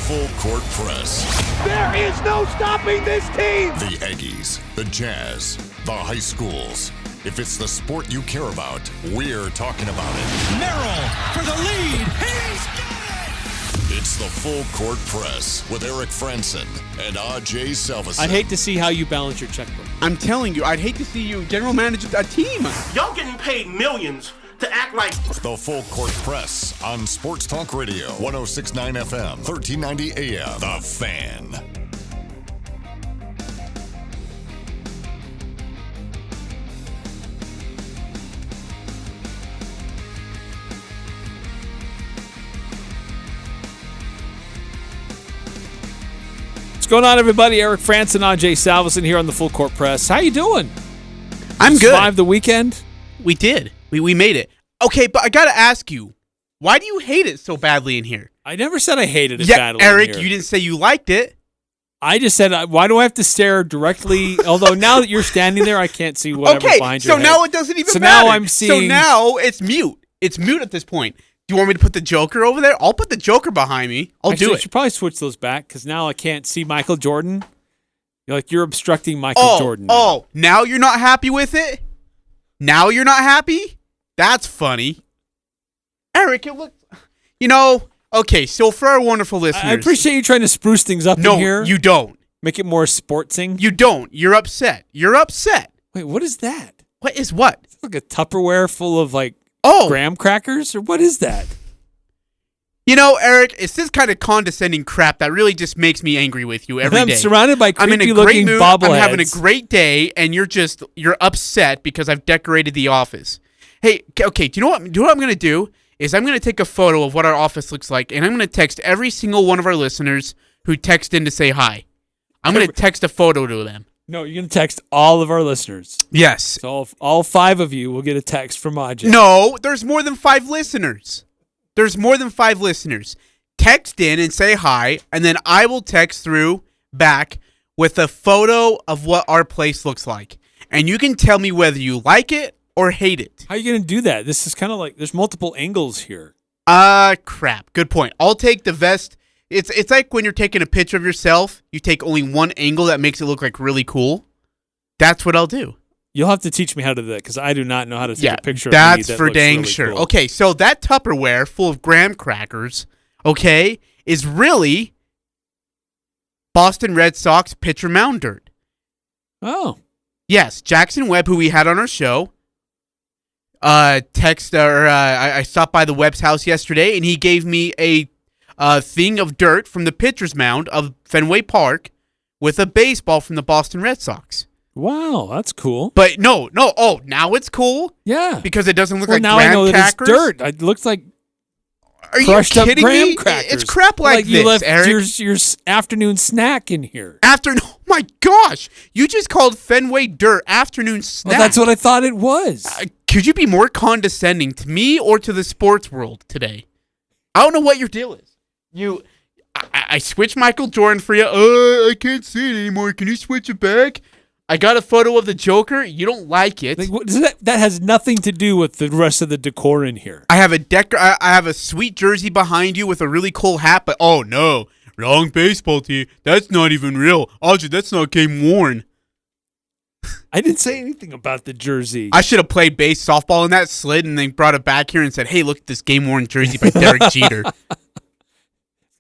Full Court Press. There is no stopping this team. The Aggies, the Jazz, the high schools. If it's the sport you care about, we're talking about it. Merrill for the lead. He's got it! It's the Full Court Press with Eric Frandsen and Ajay Salvesen. I'd hate to see how you balance your checkbook. I'm telling you, I'd hate to see you general manage a team. Y'all getting paid millions to act like... The Full Court Press on Sports Talk Radio, 106.9 FM, 1390 AM. The Fan. What's going on, everybody? Eric Frandsen, Ajay Salvesen here on the Full Court Press. How you doing? I'm good. Survived the weekend? We did. We made it. Okay, but I gotta ask you, why do you hate it so badly in here? I never said I hated it badly. Eric, in here. you didn't say you liked it. I just said, why do I have to stare directly? Although now that you're standing there, I can't see whatever behind your head. So now it doesn't even so matter. Now I'm seeing... So now it's mute. It's mute at this point. Do you want me to put the Joker over there? I'll put the Joker behind me. I'll do I it. should probably switch those back because now I can't see Michael Jordan. You're obstructing Michael Jordan. Now you're not happy with it? Now you're not happy? That's funny. Eric, it looks... okay, so for our wonderful listeners... I appreciate you trying to spruce things up in here. No, you don't. Make it more sportsing. You don't. You're upset. Wait, what is that? What is what? It's like a Tupperware full of, graham crackers? Or what is that? Eric, it's this kind of condescending crap that really just makes me angry with you every day. I'm surrounded by I'm in a great creepy-looking mood. bobbleheads. I'm having a great day, and you're upset because I've decorated the office. Hey, okay, do you know what I'm going to do? Is I'm going to take a photo of what our office looks like, and I'm going to text every single one of our listeners who text in to say hi. I'm going to text a photo to them. No, you're going to text all of our listeners. Yes. So all 5 of you will get a text from Ajay. No, there's more than 5 listeners. Text in and say hi, and then I will text through back with a photo of what our place looks like. And you can tell me whether you like it or hate it. How are you going to do that? This is kind of like there's multiple angles here. Crap. Good point. I'll take the best. It's like when you're taking a picture of yourself, you take only one angle that makes it look like really cool. That's what I'll do. You'll have to teach me how to do that because I do not know how to take a picture of me that's that for looks dang really sure. Cool. Okay, so that Tupperware full of graham crackers, is really Boston Red Sox pitcher mound dirt. Oh. Yes, Jackson Webb, who we had on our show, I stopped by the Webb's house yesterday, and he gave me a thing of dirt from the pitcher's mound of Fenway Park with a baseball from the Boston Red Sox. Wow, that's cool. But no. Oh, now it's cool? Yeah. Because it doesn't look like now graham I know crackers? That it's dirt. It looks like Are you crushed up kidding graham me? crackers. It's crap like this, you left Eric. your afternoon snack in here. Oh my gosh. You just called Fenway dirt afternoon snack. Well, that's what I thought it was. Could you be more condescending to me or to the sports world today? I don't know what your deal is. I switched Michael Jordan for you. I can't see it anymore. Can you switch it back? I got a photo of the Joker. You don't like it. That has nothing to do with the rest of the decor in here. I have I have a sweet jersey behind you with a really cool hat, but oh no, wrong baseball team. That's not even real. Ajay, that's not game worn. I didn't say anything about the jersey. I should have played base softball in that slid and then brought it back here and said, hey, look at this game worn jersey by Derek Jeter. Got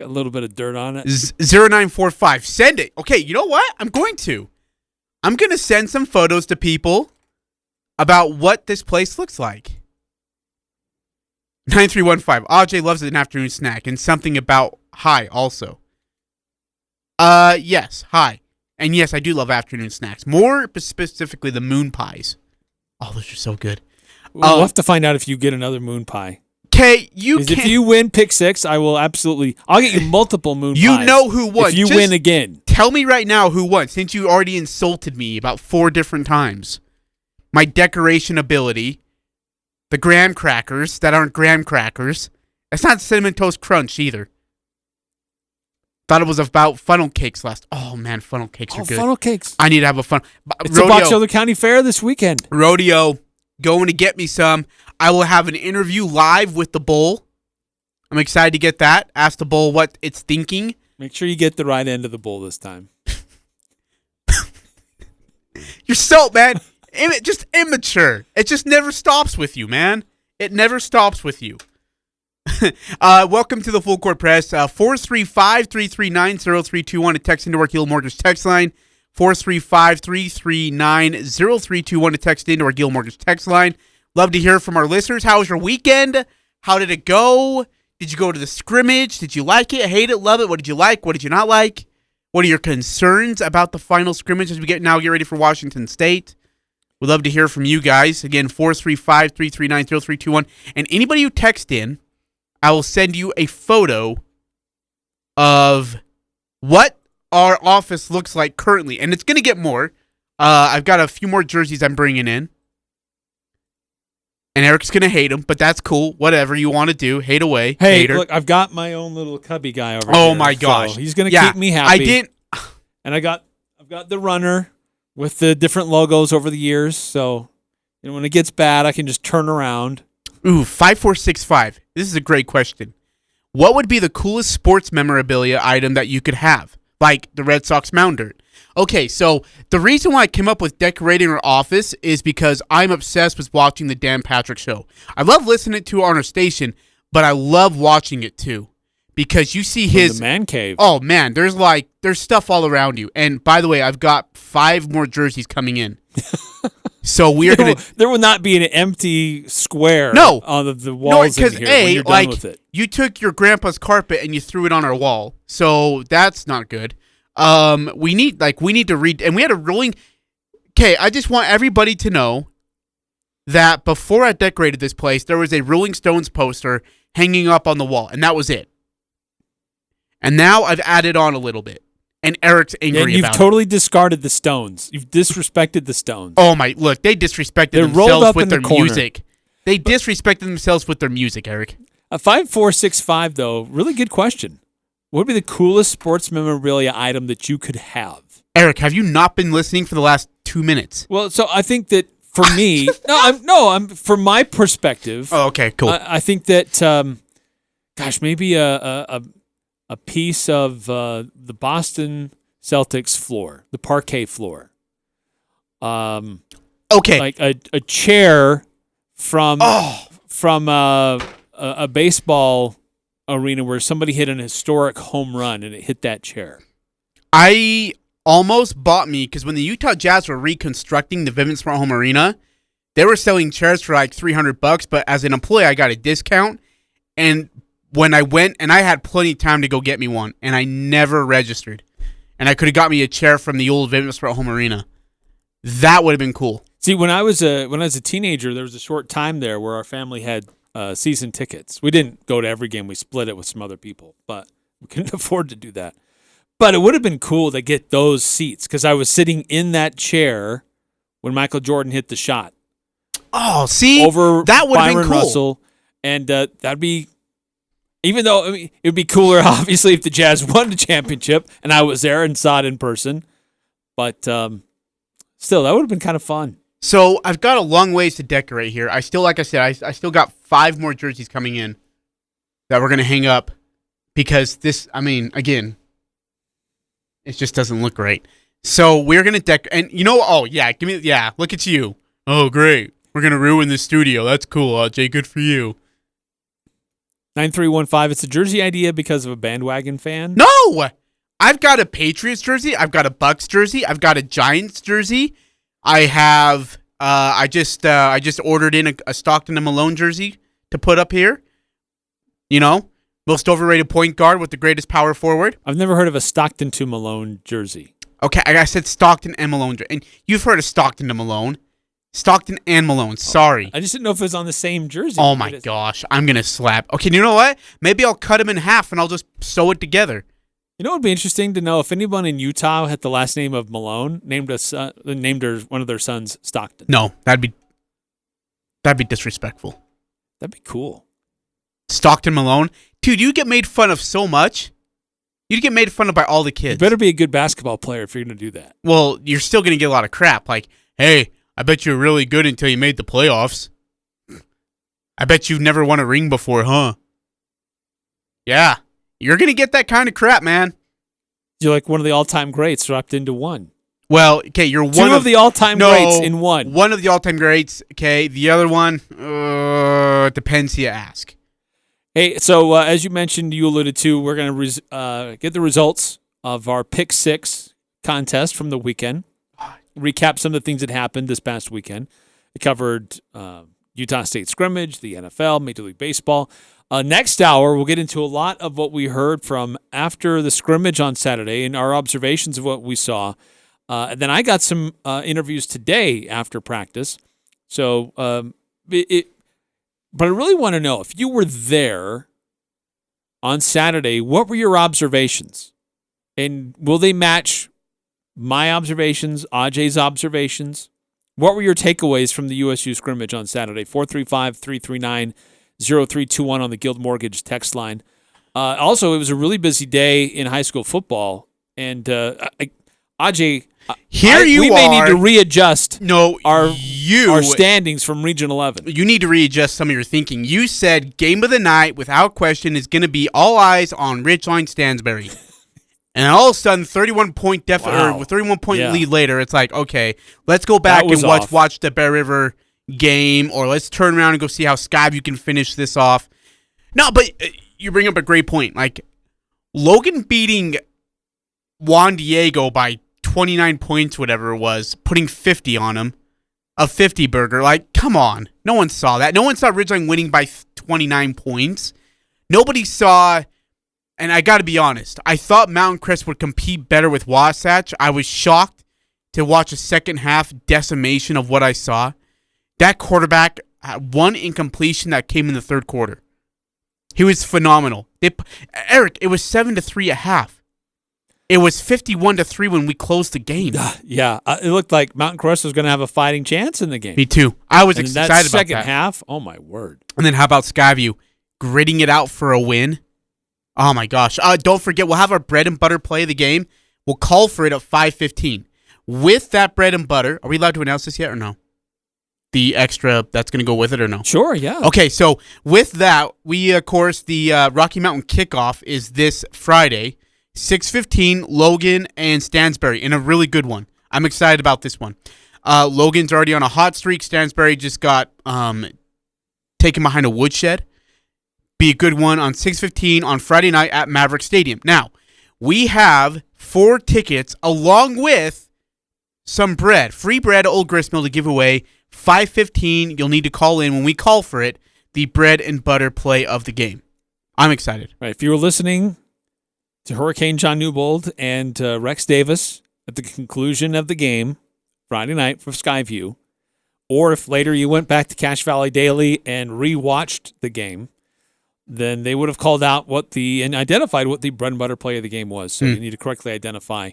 a little bit of dirt on it. 0945. Send it. Okay, you know what? I'm going to send some photos to people about what this place looks like. 9315. Ajay loves an afternoon snack and something about hi also. Yes, hi. And yes, I do love afternoon snacks. More specifically, the moon pies. Oh, those are so good. We'll have to find out if you get another moon pie. Okay, you can. If you win Pick 6, I'll get you multiple moon pies. You know who won. If you win again. Tell me right now who won, since you already insulted me about 4 different times. My decoration ability, the graham crackers that aren't graham crackers. It's not Cinnamon Toast Crunch either. Thought it was about funnel cakes last. Oh man, funnel cakes are good. Funnel cakes. I need to have a fun. It's the Boxelder County Fair this weekend. Rodeo, going to get me some. I will have an interview live with the Bull. I'm excited to get that. Ask the Bull what it's thinking Make sure you get the right end of the bowl this time. You're so, man, just immature. It just never stops with you, man. It never stops with you. Welcome to the Full Court Press. 435-339-0321 to text into our Gil Mortgage text line. 435-339-0321 to text into our Gil Mortgage text line. Love to hear from our listeners. How was your weekend? How did it go? Did you go to the scrimmage? Did you like it, hate it, love it? What did you like? What did you not like? What are your concerns about the final scrimmage as we get ready for Washington State? We'd love to hear from you guys. Again, 435-339-0321. And anybody who text in, I will send you a photo of what our office looks like currently. And it's going to get more. I've got a few more jerseys I'm bringing in. And Eric's going to hate them, but that's cool. Whatever you want to do. Hate away. Hey, hater. look, I've got my own little cubby guy over here. Oh, my gosh. So he's going to keep me happy. I didn't. And I've got the runner with the different logos over the years. So when it gets bad, I can just turn around. Ooh, 5465. This is a great question. What would be the coolest sports memorabilia item that you could have? Like the Red Sox Mounder. Okay, so the reason why I came up with decorating our office is because I'm obsessed with watching the Dan Patrick Show. I love listening to it on our station, but I love watching it too. Because you see his... the man cave. Oh, man, there's stuff all around you. And by the way, I've got 5 more jerseys coming in. So we are going to... There will not be an empty square on the walls in here when you're done with it. You took your grandpa's carpet and you threw it on our wall. So that's not good. We need to read... And we had a rolling... Okay, I just want everybody to know that before I decorated this place, there was a Rolling Stones poster hanging up on the wall. And that was it. And now I've added on a little bit. And Eric's angry about it. You've totally discarded the Stones. You've disrespected the Stones. Oh, my. Look, they disrespected themselves with their music. They disrespected themselves with their music, Eric. A 5465, though, really good question. What would be the coolest sports memorabilia item that you could have? Eric, have you not been listening for the last 2 minutes? Well, so I think that for me... I'm from my perspective... Oh, okay, cool. I think that, maybe a piece of the Boston Celtics floor, the parquet floor. Okay. Like a chair from a baseball arena where somebody hit an historic home run and it hit that chair. I almost bought me, because when the Utah Jazz were reconstructing the Vivint Smart Home Arena, they were selling chairs for like $300, but as an employee, I got a discount. And when I went, and I had plenty of time to go get me one, and I never registered. And I could have got me a chair from the old Vivint Smart Home Arena. That would have been cool. See, when I was a teenager, there was a short time there where our family had season tickets. We didn't go to every game. We split it with some other people, but we couldn't afford to do that. But it would have been cool to get those seats because I was sitting in that chair when Michael Jordan hit the shot. Oh, see? Over that would have been Byron cool. Russell, and that'd be... Even though it would be cooler, obviously, if the Jazz won the championship and I was there and saw it in person. But still, that would have been kind of fun. So I've got a long ways to decorate here. I still, like I said, I still got 5 more jerseys coming in that we're going to hang up because this, again, it just doesn't look great. So we're going to and look at you. Oh, great. We're going to ruin the studio. That's cool, Ajay. Good for you. 9315, it's a jersey idea because of a bandwagon fan? No! I've got a Patriots jersey. I've got a Bucks jersey. I've got a Giants jersey. I have, I just ordered in a Stockton and Malone jersey to put up here. You know, most overrated point guard with the greatest power forward. I've never heard of a Stockton to Malone jersey. Okay, I said Stockton and Malone. And you've heard of Stockton to Malone. Stockton and Malone, sorry. I just didn't know if it was on the same jersey. Oh my gosh, I'm going to slap. Okay, you know what? Maybe I'll cut them in half and I'll just sew it together. You know what would be interesting to know if anyone in Utah had the last name of Malone, named one of their sons Stockton. No, that'd be disrespectful. That'd be cool. Stockton Malone? Dude, you get made fun of so much. You'd get made fun of by all the kids. You better be a good basketball player if you're going to do that. Well, you're still going to get a lot of crap. Like, hey, I bet you were really good until you made the playoffs. I bet you've never won a ring before, huh? Yeah, you're going to get that kind of crap, man. You're like one of the all-time greats wrapped into one. Well, okay, you're one Two of the all-time greats in one. One of the all-time greats, okay. The other one, depends who you ask. Hey, so as you mentioned, you alluded to, we're going to get the results of our Pick 6 contest from the weekend. Recap some of the things that happened this past weekend. It covered Utah State Scrimmage, the NFL, Major League Baseball. Next hour, we'll get into a lot of what we heard from after the scrimmage on Saturday and our observations of what we saw. And then I got some interviews today after practice. So, but I really want to know, if you were there on Saturday, what were your observations? And will they match my observations, Ajay's observations? What were your takeaways from the USU scrimmage on Saturday? 435-339-0321 on the Guild Mortgage text line. Also, it was a really busy day in high school football. And Ajay, we may need to readjust our standings from Region 11. You need to readjust some of your thinking. You said game of the night, without question, is going to be all eyes on Ridgeline Stansbury. And all of a sudden, 31-point lead later, it's like, okay, let's go back and watch the Bear River game, or let's turn around and go see how Skyview can finish this off. No, but you bring up a great point. Like, Logan beating Juan Diego by 29 points, whatever it was, putting 50 on him, a 50 burger. Like, come on. No one saw that. No one saw Ridgeline winning by 29 points. Nobody saw... And I got to be honest, I thought Mountain Crest would compete better with Wasatch. I was shocked to watch a second half decimation of what I saw. That quarterback had one incompletion that came in the third quarter. He was phenomenal. Eric, it was 7-3 at half. It was 51-3 when we closed the game. Yeah, it looked like Mountain Crest was going to have a fighting chance in the game. Me too. I was excited about that. Second half, oh my word. And then how about Skyview gritting it out for a win? Oh, my gosh. Don't forget, we'll have our bread and butter play of the game. We'll call for it at 5:15. With that bread and butter, are we allowed to announce this yet or no? The extra that's going to go with it or no? Sure, yeah. Okay, so with that, we, of course, the Rocky Mountain kickoff is this Friday, 6:15, Logan and Stansbury, and a really good one. I'm excited about this one. Logan's already on a hot streak. Stansbury just got taken behind a woodshed. Be a good one on 6:15 on Friday night at Maverick Stadium. Now, we have 4 tickets along with some bread, free bread at Old Gristmill to give away. 5:15, you'll need to call in when we call for it, the bread and butter play of the game. I'm excited. Right, if you were listening to Hurricane John Newbold and Rex Davis at the conclusion of the game Friday night for Skyview, or if later you went back to Cache Valley Daily and rewatched the game, then they would have called out and identified what the bread and butter play of the game was. So you need to correctly identify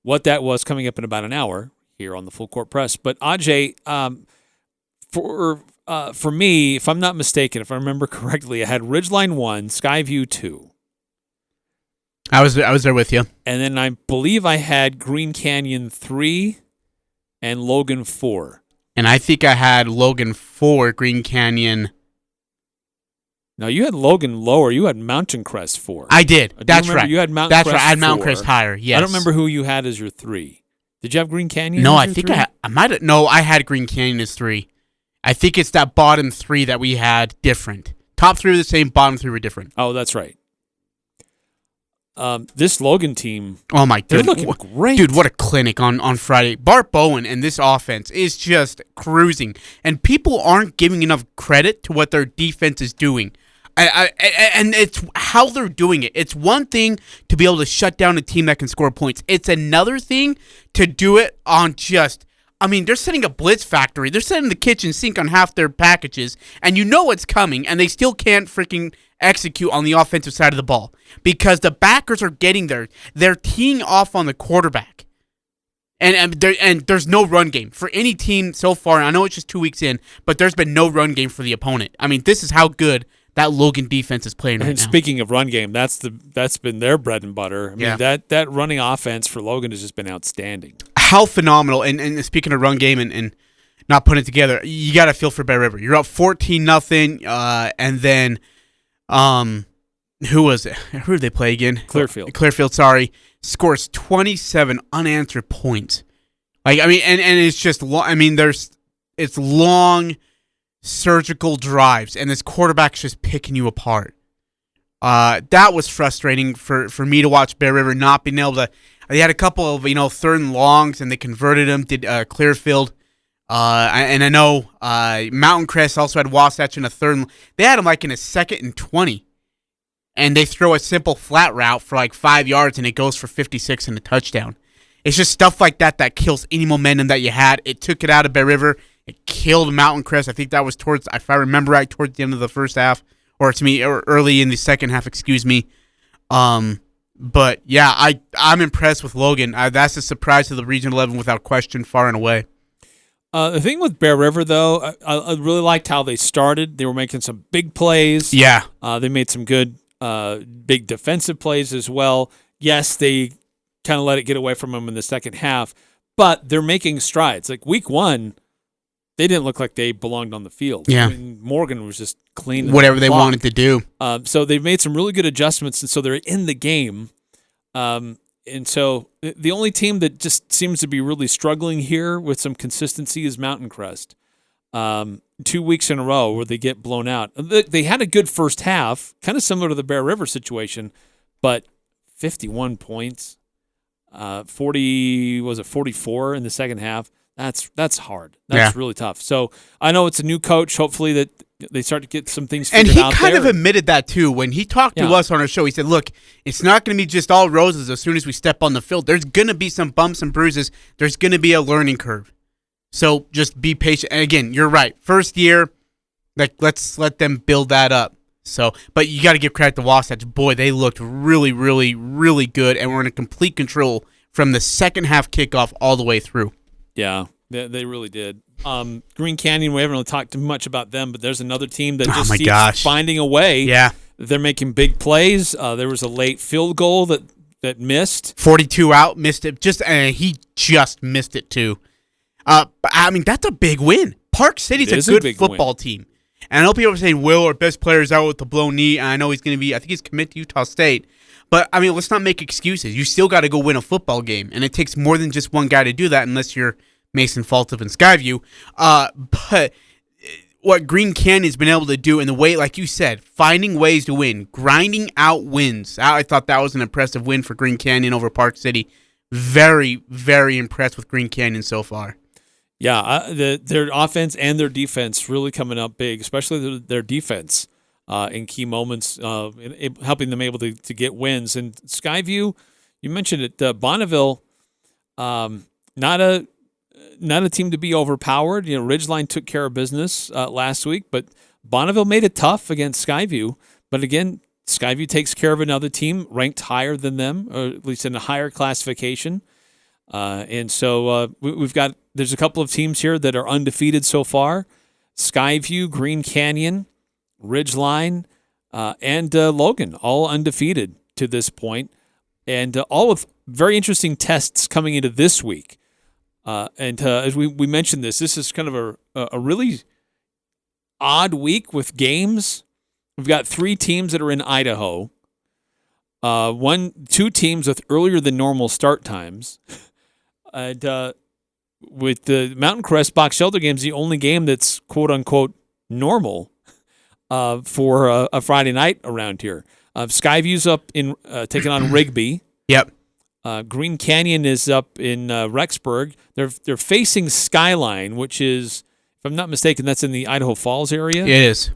what that was coming up in about an hour here on the Full Court Press. But Ajay, for me, if I'm not mistaken, if I remember correctly, I had Ridgeline 1, Skyview 2. I was there with you. And then I believe I had Green Canyon 3 and Logan 4. And I think I had Logan 4, Green Canyon. No, you had Logan lower. You had Mountain Crest 4. I did. That's right. You had Mountain Crest 4. That's right. I had Mountain Crest higher. Yes. I don't remember who you had as your 3. Did you have Green Canyon? No, as I your think 3? I might have. No, I had Green Canyon as 3. I think it's that bottom 3 that we had different. Top 3 were the same. Bottom 3 were different. Oh, that's right. This Logan team. Oh my they're goodness, looking great, dude! What a clinic on Friday. Bart Bowen and this offense is just cruising, and people aren't giving enough credit to what their defense is doing. And it's how they're doing it. It's one thing to be able to shut down a team that can score points. It's another thing to do it on they're setting a blitz factory. They're setting the kitchen sink on half their packages, and you know what's coming, and they still can't freaking execute on the offensive side of the ball because the backers are getting there. They're teeing off on the quarterback. And there's no run game for any team so far. I know it's just 2 weeks in, but there's been no run game for the opponent. I mean, this is how good that Logan defense is playing right now. Speaking of run game, that's been their bread and butter. I mean, that running offense for Logan has just been outstanding. How phenomenal. And speaking of run game and not putting it together, you got to feel for Bear River. You're up 14-0, and then who was it? Who did they play again? Clearfield. Sorry, scores 27 unanswered points. Like, I mean, and it's just it's long surgical drives, and this quarterback's just picking you apart. That was frustrating for me to watch Bear River not being able to. They had a couple of third and longs, and they converted them. Did Clearfield, and I know Mountain Crest also had Wasatch in a third. They had them like in a 2nd and 20, and they throw a simple flat route for like 5 yards, and it goes for 56 and a touchdown. It's just stuff like that kills any momentum that you had. It took it out of Bear River. It killed Mountain Crest. I think that was if I remember right, towards the end of the first half, or early in the second half. Excuse me. But yeah, I'm impressed with Logan. That's a surprise to the Region 11 without question, far and away. The thing with Bear River, though, I really liked how they started. They were making some big plays. Yeah. They made some good big defensive plays as well. Yes, they kind of let it get away from them in the second half, but they're making strides. Like week 1, they didn't look like they belonged on the field. Yeah. I mean, Morgan was just cleaning whatever they wanted to do. So they've made some really good adjustments, and so they're in the game. And so the only team that just seems to be really struggling here with some consistency is Mountain Crest. 2 weeks in a row where they get blown out. They had a good first half, kind of similar to the Bear River situation, but 51 points, 44 in the second half. That's hard. That's really tough. So I know it's a new coach. Hopefully that they start to get some things figured out. And he kind of admitted that too when he talked to us on our show. He said, "Look, it's not going to be just all roses as soon as we step on the field. There's going to be some bumps and bruises. There's going to be a learning curve. So just be patient." And again, you're right. First year, let's let them build that up. So, but you got to give credit to Wasatch. Boy, they looked really, really, really good, and were in complete control from the second half kickoff all the way through. Yeah, they really did. Green Canyon, we haven't really talked too much about them, but there's another team that just keeps finding a way. Yeah. They're making big plays. There was a late field goal that missed. 42 out, missed it. He just missed it too. But I mean, that's a big win. Park City's a good football team. And I know people are saying, Will, our best player is out with the blown knee, and I know I think he's committed to Utah State. But, I mean, let's not make excuses. You still got to go win a football game, and it takes more than just one guy to do that unless you're Mason Faltov and Skyview. But what Green Canyon's been able to do in the way, like you said, finding ways to win, grinding out wins. I thought that was an impressive win for Green Canyon over Park City. Very, very impressed with Green Canyon so far. Yeah, their offense and their defense really coming up big, especially their defense in key moments, helping them able to get wins. And Skyview, you mentioned it, Bonneville, not a team to be overpowered. Ridgeline took care of business last week, but Bonneville made it tough against Skyview. But again, Skyview takes care of another team ranked higher than them, or at least in a higher classification. And so there's a couple of teams here that are undefeated so far. Skyview, Green Canyon, Ridgeline, and Logan, all undefeated to this point. And all with very interesting tests coming into this week. And as we mentioned this is kind of a really odd week with games. We've got 3 teams that are in Idaho. 2 teams with earlier than normal start times. And with the Mountain Crest Box Shelter games, the only game that's quote-unquote normal for a Friday night around here. Skyview's up in taking on Rigby. Yep. Green Canyon is up in Rexburg. They're facing Skyline, which is, if I'm not mistaken, that's in the Idaho Falls area. It is.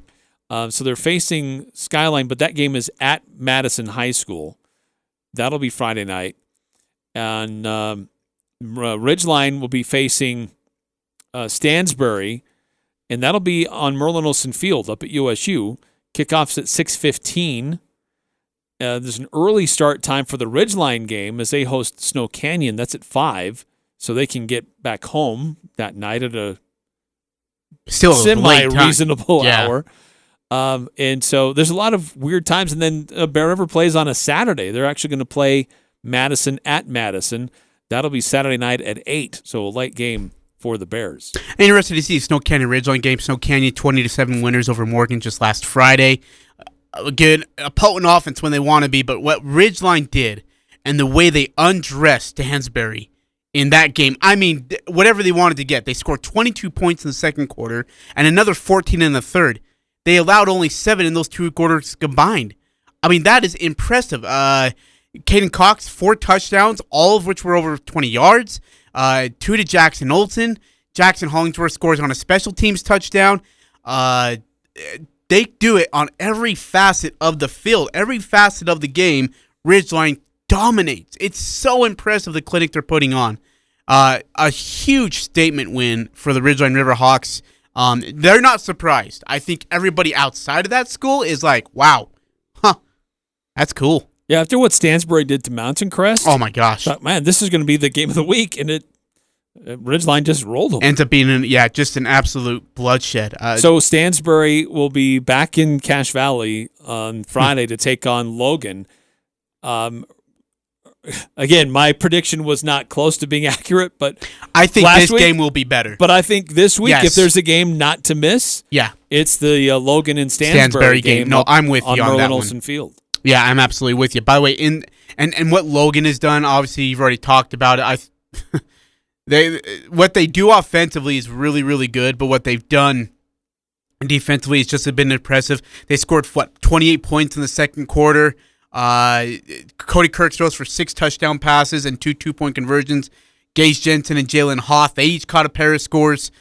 So they're facing Skyline, but that game is at Madison High School. That'll be Friday night. And Ridgeline will be facing Stansbury, and that'll be on Merlin Olsen Field up at USU. Kickoff's at 6:15. There's an early start time for the Ridgeline game as they host Snow Canyon. That's at 5, so they can get back home that night at a still semi-reasonable hour. And so there's a lot of weird times. And then Bear River plays on a Saturday. They're actually going to play Madison at Madison. That'll be Saturday night at 8, so a late game for the Bears. Interested to see Snow Canyon Ridgeline game. Snow Canyon 20-7 winners over Morgan just last Friday. a potent offense when they want to be, but what Ridgeline did and the way they undressed Stansbury in that game, I mean, whatever they wanted to get. They scored 22 points in the second quarter and another 14 in the third. They allowed only 7 in those 2 quarters combined. I mean, that is impressive. Caden Cox, 4 touchdowns, all of which were over 20 yards. 2 to Jackson Olsen. Jackson Hollingsworth scores on a special teams touchdown. They do it on every facet of the field, every facet of the game. Ridgeline dominates. It's so impressive, the clinic they're putting on. A huge statement win for the Ridgeline Riverhawks. They're not surprised. I think everybody outside of that school is like, wow, that's cool. Yeah, after what Stansbury did to Mountain Crest. Oh, my gosh. Thought, man, this is going to be the game of the week, and Ridgeline just rolled them. Ends up being, just an absolute bloodshed. So Stansbury will be back in Cache Valley on Friday to take on Logan. Again, my prediction was not close to being accurate, but I think this game will be better. But I think this week, Yes. if there's a game not to miss, it's the Logan and Stansbury game. No, I'm with you on Merlin that Olsen one. Field. Yeah, I'm absolutely with you. By the way, and what Logan has done, obviously you've already talked about it. What they do offensively is really, really good, but what they've done defensively has just been impressive. They scored 28 points in the second quarter. Cody Kirk throws for 6 touchdown passes and 2 2-point conversions. Gage Jensen and Jalen Hoff, they each caught a pair of scores.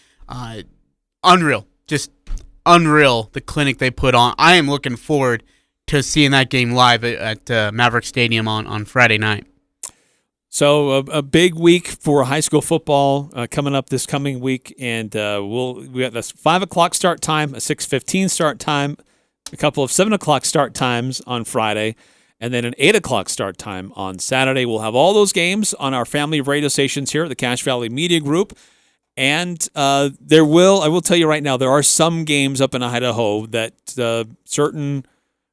Unreal, just unreal. The clinic they put on. I am looking forward to seeing that game live at Maverick Stadium on Friday night. So a big week for high school football coming up this coming week, and we got this 5 o'clock start time, a 6:15 start time, a couple of 7 o'clock start times on Friday, and then an 8 o'clock start time on Saturday. We'll have all those games on our family of radio stations here at the Cache Valley Media Group, and I will tell you right now, there are some games up in Idaho that certain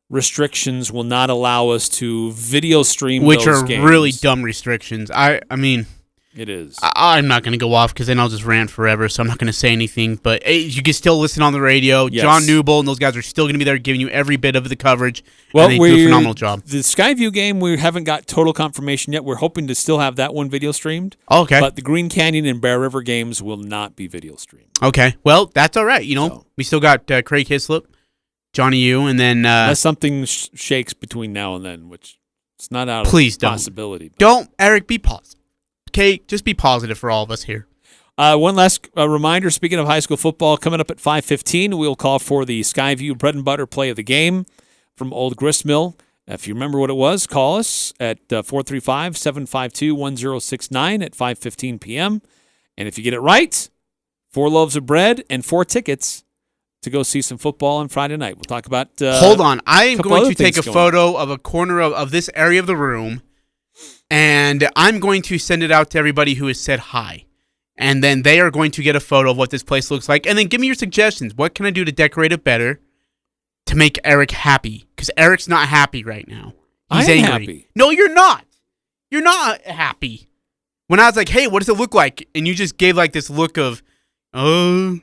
restrictions will not allow us to video stream which those are games. Really dumb restrictions. I mean, it is. I'm not going to go off because then I'll just rant forever, so I'm not going to say anything. But hey, you can still listen on the radio. Yes. John Newbold and those guys are still going to be there giving you every bit of the coverage. Well, and they do a phenomenal job. The Skyview game, we haven't got total confirmation yet. We're hoping to still have that one video streamed. Okay. But the Green Canyon and Bear River games will not be video streamed. Okay. Well, that's all right. We still got Craig Hislop, Johnny Yu, and then unless something shakes between now and then, which it's not out of possibility. Don't, Eric, be positive. Okay, just be positive for all of us here. One last reminder, speaking of high school football, coming up at 5:15, we'll call for the Skyview Bread and Butter play of the game from Old Gristmill. If you remember what it was, call us at 435-752-1069 at 5:15 p.m. And if you get it right, 4 loaves of bread and 4 tickets to go see some football on Friday night. We'll talk about hold on. I am going to take a going photo of a corner of this area of the room, and I'm going to send it out to everybody who has said hi. And then they are going to get a photo of what this place looks like. And then give me your suggestions. What can I do to decorate it better to make Eric happy? Because Eric's not happy right now. He's I'm angry. happy. No, you're not. You're not happy. When I was like, hey, what does it look like? And you just gave like this look of, well,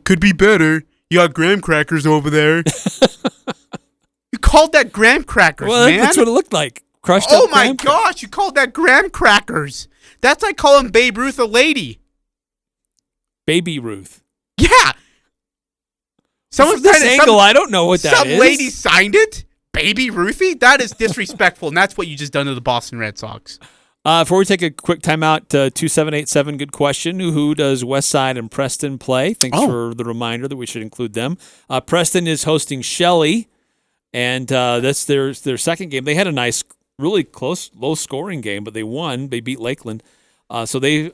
could be better. You got graham crackers over there. You called that graham crackers, man. That's what it looked like. Crushed Oh up my graham gosh, you called that graham crackers. That's like calling Babe Ruth a lady. Baby Ruth. Yeah. From this angle, I don't know what that is. Some lady signed it? Baby Ruthie? That is disrespectful, and that's what you just done to the Boston Red Sox. Before we take a quick timeout, 2787, good question. Who does Westside and Preston play? Thanks for the reminder that we should include them. Preston is hosting Shelley, and that's their second game. They had a nice, really close, low-scoring game, but they won. They beat Lakeland. So they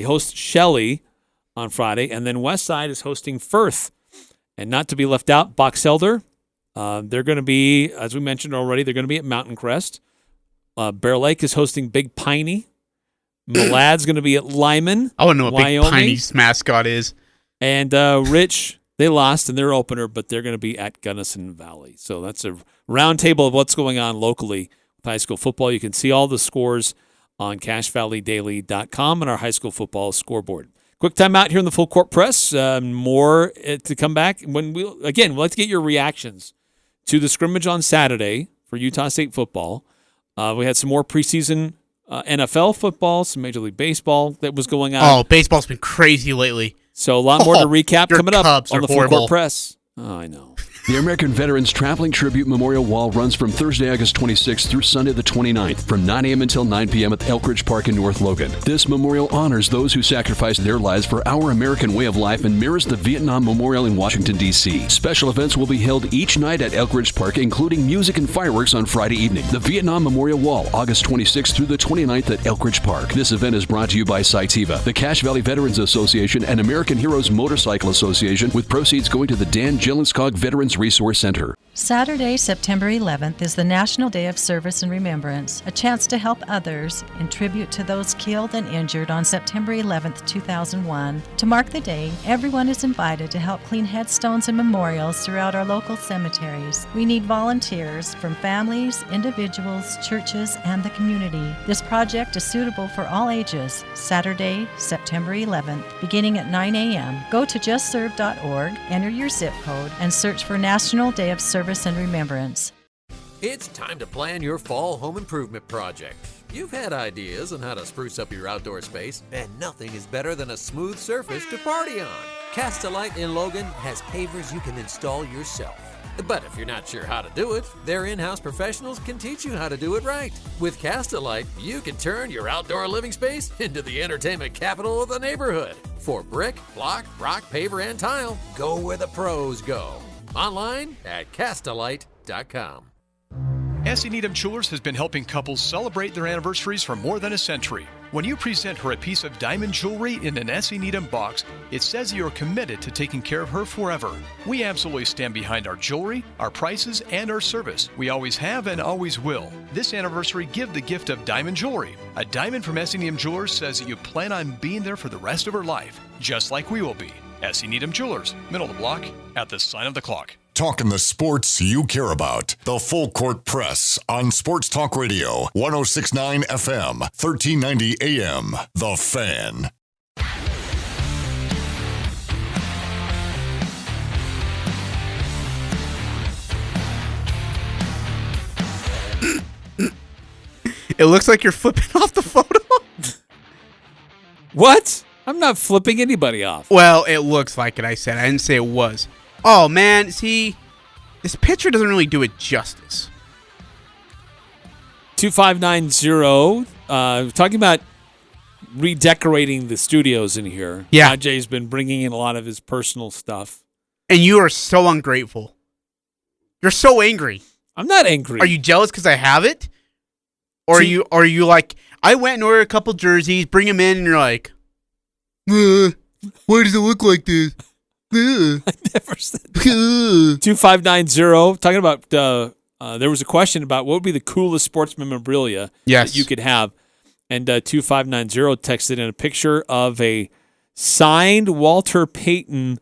host Shelley on Friday, and then Westside is hosting Firth. And not to be left out, Box Elder. They're going to be, as we mentioned already, they're going to be at Mountain Crest. Bear Lake is hosting Big Piney. Malad's going to be at Lyman. I want to know what Wyoming. Big Piney's mascot is. And Rich, they lost in their opener, but they're going to be at Gunnison Valley. So that's a roundtable of what's going on locally with high school football. You can see all the scores on CacheValleyDaily.com and our high school football scoreboard. Quick time out here in the Full Court Press. More to come back. We'd like to get your reactions to the scrimmage on Saturday for Utah State football. We had some more preseason NFL football, some Major League Baseball that was going on. Oh, baseball's been crazy lately. So a lot more to recap coming up Cubs on the Full Court Press. Oh, I know. The American Veterans Traveling Tribute Memorial Wall runs from Thursday, August 26th through Sunday the 29th from 9 a.m. until 9 p.m. at Elk Ridge Park in North Logan. This memorial honors those who sacrificed their lives for our American way of life and mirrors the Vietnam Memorial in Washington, D.C. Special events will be held each night at Elk Ridge Park, including music and fireworks on Friday evening. The Vietnam Memorial Wall, August 26th through the 29th at Elk Ridge Park. This event is brought to you by Cytiva, the Cache Valley Veterans Association, and American Heroes Motorcycle Association, with proceeds going to the Dan Jelenskog Veterans Resource Center. Saturday, September 11th is the National Day of Service and Remembrance, a chance to help others in tribute to those killed and injured on September 11th, 2001. To mark the day, everyone is invited to help clean headstones and memorials throughout our local cemeteries. We need volunteers from families, individuals, churches, and the community. This project is suitable for all ages. Saturday, September 11th, beginning at 9 a.m. Go to justserve.org, enter your zip code, and search for National Day of Service and Remembrance. It's time to plan your fall home improvement project. You've had ideas on how to spruce up your outdoor space, and nothing is better than a smooth surface to party on. Castellite in Logan has pavers you can install yourself. But if you're not sure how to do it, their in-house professionals can teach you how to do it right. With Castellite, you can turn your outdoor living space into the entertainment capital of the neighborhood. For brick, block, rock, paver, and tile, go where the pros go. Online at Castellite.com. Essie Needham Jewelers has been helping couples celebrate their anniversaries for more than a century. When you present her a piece of diamond jewelry in an Essie Needham box, it says you're committed to taking care of her forever. We absolutely stand behind our jewelry, our prices, and our service. We always have and always will. This anniversary, give the gift of diamond jewelry. A diamond from Essie Needham Jewelers says that you plan on being there for the rest of her life, just like we will be. Essie Needham Jewelers, middle of the block, at the sign of the clock. Talking the sports you care about. The Full Court Press on Sports Talk Radio, 106.9 FM, 1390 AM. The Fan. It looks like you're flipping off the photo. What? I'm not flipping anybody off. Well, it looks like it, I said. I didn't say it was. Oh, man, see, this picture doesn't really do it justice. 2590, talking about redecorating the studios in here. Yeah. Ajay's been bringing in a lot of his personal stuff. And you are so ungrateful. You're so angry. I'm not angry. Are you jealous because I have it? Or are you like, I went and ordered a couple jerseys, bring them in, and you're like, why does it look like this? I never said that. 2590, talking about, there was a question about what would be the coolest sports memorabilia that you could have. And 2590 texted in a picture of a signed Walter Payton.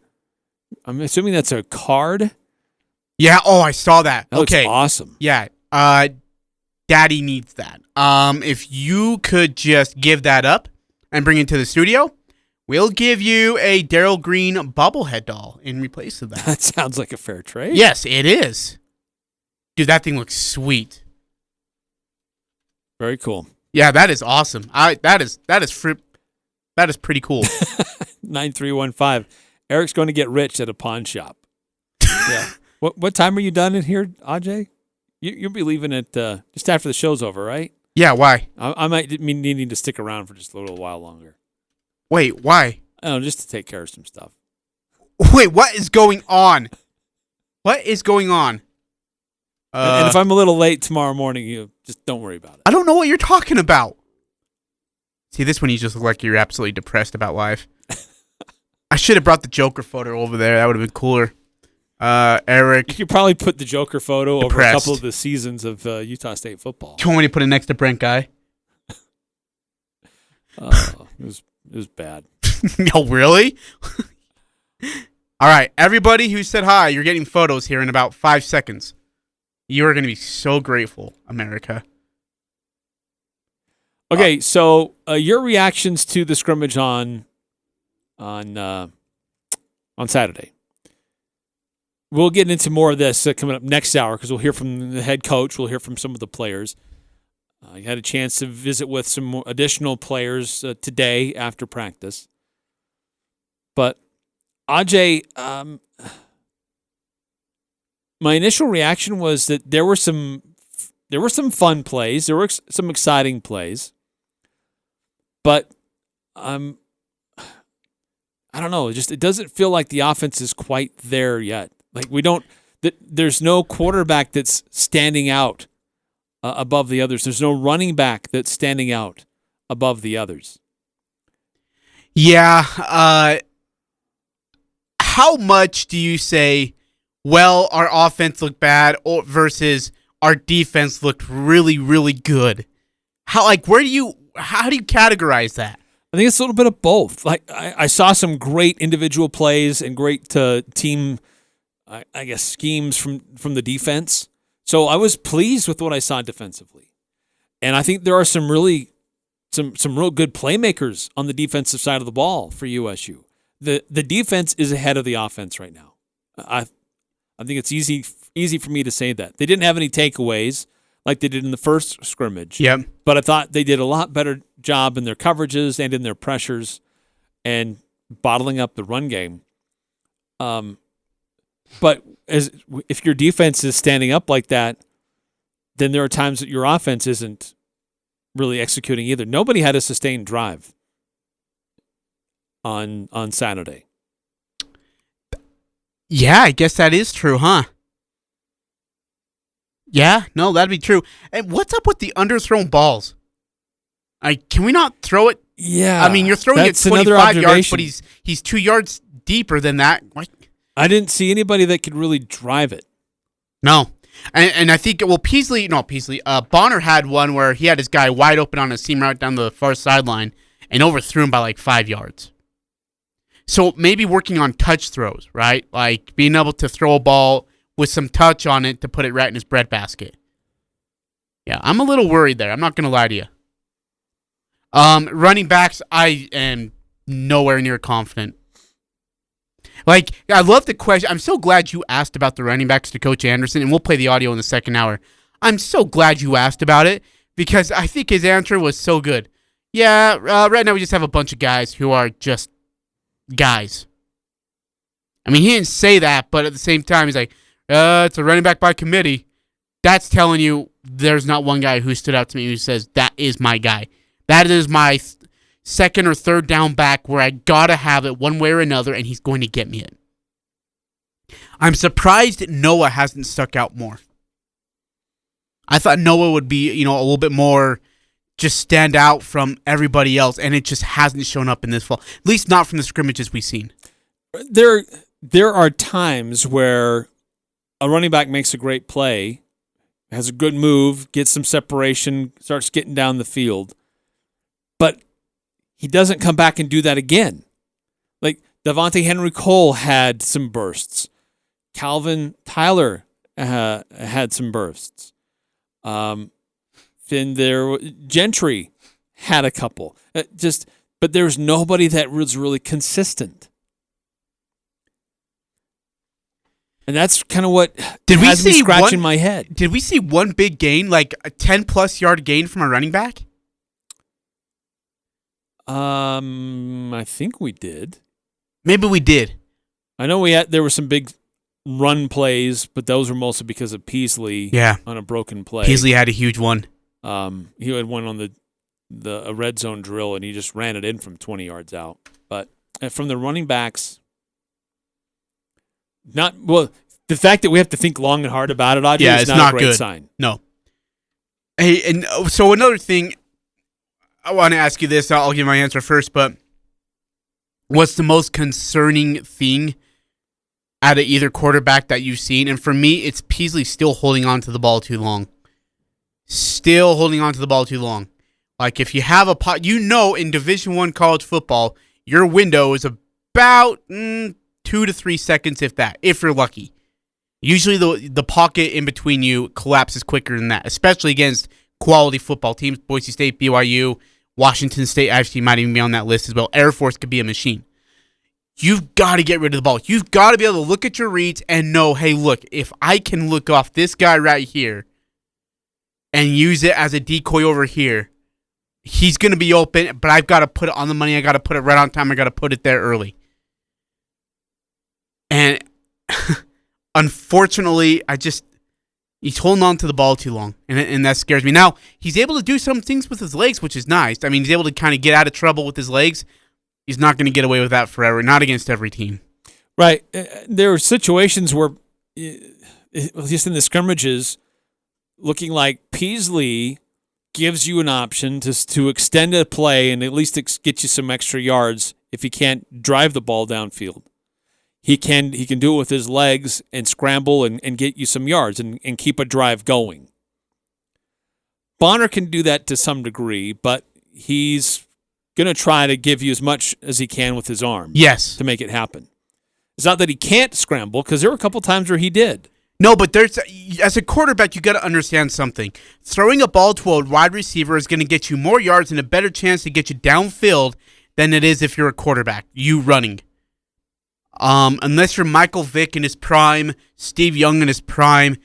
I'm assuming that's a card. Yeah, oh, I saw that. That looks okay. awesome. Yeah, Daddy needs that. If you could just give that up and bring it to the studio, we'll give you a Daryl Green bobblehead doll in replace of that. That sounds like a fair trade. Yes, it is. Dude, that thing looks sweet. Very cool. Yeah, that is awesome. That is pretty cool. 9315. Eric's going to get rich at a pawn shop. Yeah. What time are you done in here, Ajay? You'll be leaving it just after the show's over, right? Yeah, why? I might be needing to stick around for just a little while longer. Wait, why? I don't know, just to take care of some stuff. Wait, what is going on? What is going on? And if I'm a little late tomorrow morning, you just don't worry about it. I don't know what you're talking about. See, this one you just look like you're absolutely depressed about life. I should have brought the Joker photo over there. That would have been cooler. Eric. You could probably put the Joker photo depressed. over a couple of the seasons of Utah State football. Do you want me to put it next to Brent Guy? It was bad. No, really? All right, everybody who said hi, you're getting photos here in about 5 seconds. You are going to be so grateful, America. Okay, so your reactions to the scrimmage on on Saturday. We'll get into more of this coming up next hour because we'll hear from the head coach. We'll hear from some of the players. I had a chance to visit with some more additional players today after practice. But Ajay, my initial reaction was that there were some fun plays. There were some exciting plays. But I don't know. It doesn't feel like the offense is quite there yet. Like there's no quarterback that's standing out above the others. There's no running back that's standing out above the others. Yeah. How much do you say, well, our offense looked bad versus our defense looked really, really good? How do you categorize that? I think it's a little bit of both. Like I saw some great individual plays and great team, I guess, schemes from the defense. So I was pleased with what I saw defensively, and I think there are some real good playmakers on the defensive side of the ball for USU. The defense is ahead of the offense right now. I think it's easy for me to say that. They didn't have any takeaways like they did in the first scrimmage. Yeah. But I thought they did a lot better job in their coverages and in their pressures and bottling up the run game. But if your defense is standing up like that, then there are times that your offense isn't really executing either. Nobody had a sustained drive on Saturday. Yeah, I guess that is true, huh? Yeah, no, that'd be true. And what's up with the underthrown balls? Can we not throw it? Yeah. I mean, you're throwing it 25 yards, but he's 2 yards deeper than that. What? I didn't see anybody that could really drive it. No. And I think, Bonner had one where he had his guy wide open on a seam route down the far sideline and overthrew him by like 5 yards. So maybe working on touch throws, right? Like being able to throw a ball with some touch on it to put it right in his breadbasket. Yeah, I'm a little worried there. I'm not going to lie to you. Running backs, I am nowhere near confident. Like, I love the question. I'm so glad you asked about the running backs to Coach Anderson, and we'll play the audio in the second hour. I'm so glad you asked about it because I think his answer was so good. Yeah, right now we just have a bunch of guys who are just guys. I mean, he didn't say that, but at the same time, he's like, it's a running back by committee. That's telling you there's not one guy who stood out to me who says, that is my guy. That is my second or third down back where I got to have it one way or another, and he's going to get me it. I'm surprised Noah hasn't stuck out more. I thought Noah would be, a little bit more just stand out from everybody else, and it just hasn't shown up in this fall. At least not from the scrimmages we've seen. There are times where a running back makes a great play, has a good move, gets some separation, starts getting down the field, but he doesn't come back and do that again. Like Devontae Henry Cole had some bursts. Calvin Tyler had some bursts. Then Gentry had a couple. But there's nobody that was really consistent. And that's kind of what has me scratching my head. Did we see one big gain, like a 10-plus yard gain from a running back? I think we did. Maybe we did. I know there were some big run plays, but those were mostly because of Peasley on a broken play. Peasley had a huge one. He had one on a red zone drill, and he just ran it in from 20 yards out. But from the running backs, the fact that we have to think long and hard about it, Ajay, is not a great sign. No. Hey, and so another thing, I want to ask you this. I'll give my answer first, but what's the most concerning thing out of either quarterback that you've seen? And for me, it's Peasley still holding on to the ball too long. Like if you have in Division I college football, your window is about 2 to 3 seconds, if that, if you're lucky. Usually the pocket in between you collapses quicker than that, especially against quality football teams. Boise State, BYU, Washington State actually might even be on that list as well. Air Force could be a machine. you've got to get rid of the ball. You've got to be able to look at your reads and know, hey, look, if I can look off this guy right here and use it as a decoy over here, he's going to be open, but I've got to put it on the money. I got to put it right on time. I got to put it there early. And unfortunately, he's holding on to the ball too long, and that scares me. Now, he's able to do some things with his legs, which is nice. I mean, he's able to kind of get out of trouble with his legs. He's not going to get away with that forever, not against every team. Right. There are situations where, just in the scrimmages, looking like Peasley gives you an option to extend a play and at least get you some extra yards if he can't drive the ball downfield. He can do it with his legs and scramble and get you some yards and keep a drive going. Bonner can do that to some degree, but he's going to try to give you as much as he can with his arm. Yes. To make it happen. It's not that he can't scramble, because there were a couple times where he did. No, but as a quarterback, you got to understand something. Throwing a ball to a wide receiver is going to get you more yards and a better chance to get you downfield than it is if you're a quarterback, you running. Unless you're Michael Vick in his prime, Steve Young in his prime,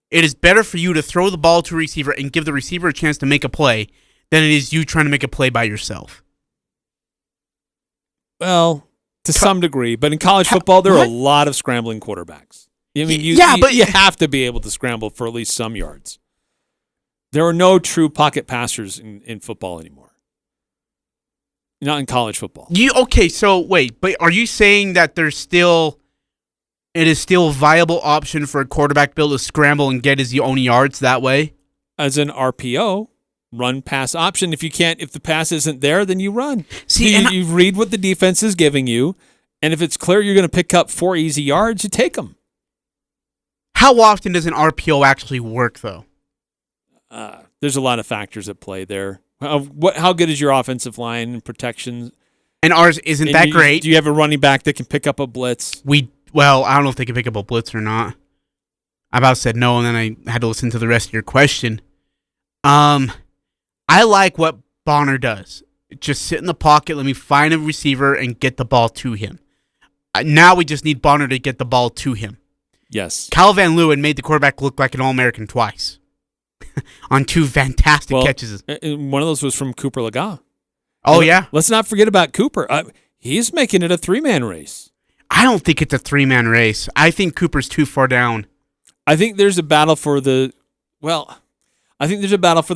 it is better for you to throw the ball to a receiver and give the receiver a chance to make a play than it is you trying to make a play by yourself. Well, to some degree, but in college football, there are a lot of scrambling quarterbacks. I mean, you have to be able to scramble for at least some yards. There are no true pocket passers in football anymore. Not in college football. So wait, but are you saying that it is still a viable option for a quarterback to be able to scramble and get his own yards that way? As an RPO, run pass option. If the pass isn't there, then you run. See, you read what the defense is giving you, and if it's clear you're going to pick up 4 easy yards, you take them. How often does an RPO actually work, though? There's a lot of factors at play there. How good is your offensive line and protection? And ours isn't that great. Do you have a running back that can pick up a blitz? I don't know if they can pick up a blitz or not. I about said no, and then I had to listen to the rest of your question. I like what Bonner does. Just sit in the pocket, let me find a receiver, and get the ball to him. Now we just need Bonner to get the ball to him. Yes. Kyle Van Leeuwen made the quarterback look like an All-American twice on 2 fantastic catches. One of those was from Cooper Legas. Oh, yeah? Let's not forget about Cooper. He's making it a 3-man race. I don't think it's a 3-man race. I think Cooper's too far down. I think there's a battle for the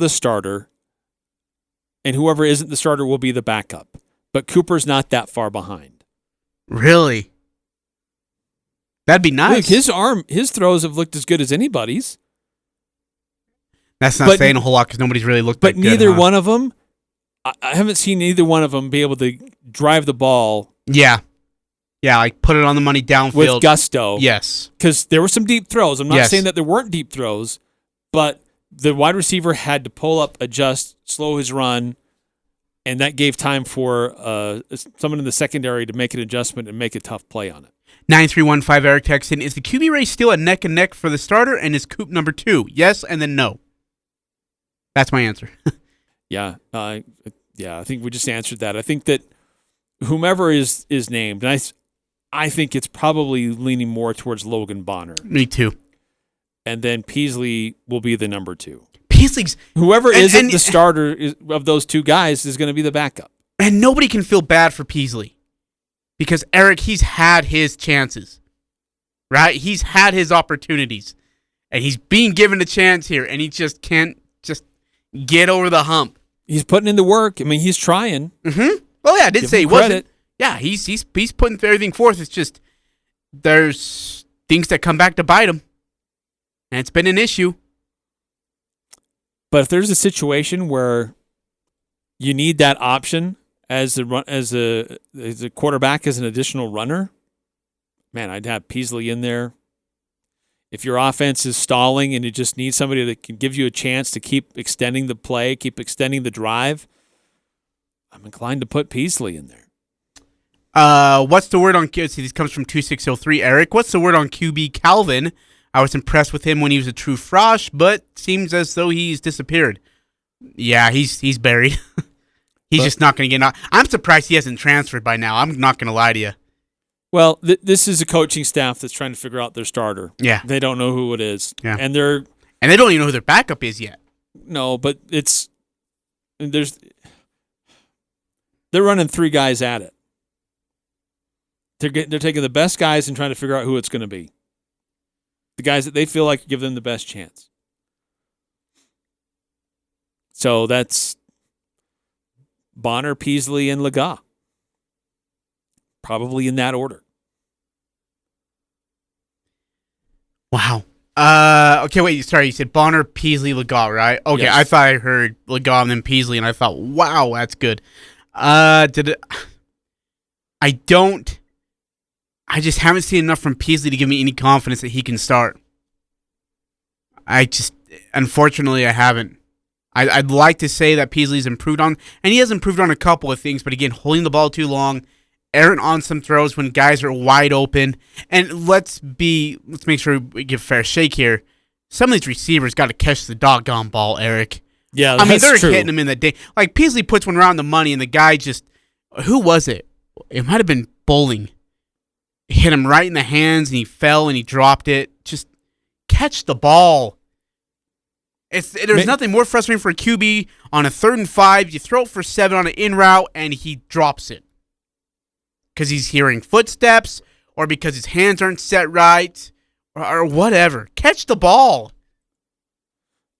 starter, and whoever isn't the starter will be the backup. But Cooper's not that far behind. Really? That'd be nice. Look, his throws have looked as good as anybody's. That's not saying a whole lot because nobody's really looked that good. But neither one of them, I haven't seen either one of them be able to drive the ball. Yeah. Yeah, like put it on the money downfield. With gusto. Yes. Because there were some deep throws. I'm not saying that there weren't deep throws, but the wide receiver had to pull up, adjust, slow his run, and that gave time for someone in the secondary to make an adjustment and make a tough play on it. 9315 Eric Texton, is the QB race still a neck and neck for the starter, and is Coop number 2? Yes, and then no. That's my answer. I think we just answered that. I think that whomever is named, and I think it's probably leaning more towards Logan Bonner. Me too. And then Peasley will be the number 2. Peasley's whoever isn't the starter of those 2 guys is going to be the backup. And nobody can feel bad for Peasley. Because, Eric, he's had his chances, right? He's had his opportunities. And he's being given a chance here, and he just can't just get over the hump. He's putting in the work. I mean, he's trying. Mm-hmm. Well, yeah, I did say he wasn't. Yeah, he's putting everything forth. It's just there's things that come back to bite him. And it's been an issue. But if there's a situation where you need that option as a quarterback, as an additional runner, man, I'd have Peasley in there. If your offense is stalling and you just need somebody that can give you a chance to keep extending the play, keep extending the drive, I'm inclined to put Peasley in there. What's the word on QB? This comes from 2603. Eric, what's the word on QB Calvin? I was impressed with him when he was a true frosh, but seems as though he's disappeared. Yeah, he's buried. He's just not going to get out. I'm surprised he hasn't transferred by now. I'm not going to lie to you. Well, this is a coaching staff that's trying to figure out their starter. Yeah. They don't know who it is. Yeah. And they don't even know who their backup is yet. No, but they're running 3 guys at it. They're taking the best guys and trying to figure out who it's going to be. The guys that they feel like give them the best chance. So that's Bonner, Peasley, and Lega. Probably in that order. Wow. Okay, wait. Sorry, you said Bonner, Peasley, Lega, right? Okay, Yes. I thought I heard Lega and then Peasley, and I thought, wow, that's good. I just haven't seen enough from Peasley to give me any confidence that he can start. Unfortunately, I haven't. I'd like to say that Peasley's improved on, and he has improved on a couple of things, but again, holding the ball too long, errant on some throws when guys are wide open, and let's make sure we give a fair shake here. Some of these receivers got to catch the doggone ball, Eric. Yeah, they're true. hitting him in the day. Like, Peasley puts one around the money, and the guy who was it? It might have been Bowling. Hit him right in the hands, and he fell, and he dropped it. Just catch the ball. There's nothing more frustrating for a QB on a 3rd and 5. You throw it for 7 on an in route, and he drops it. Because he's hearing footsteps, or because his hands aren't set right, or whatever. Catch the ball.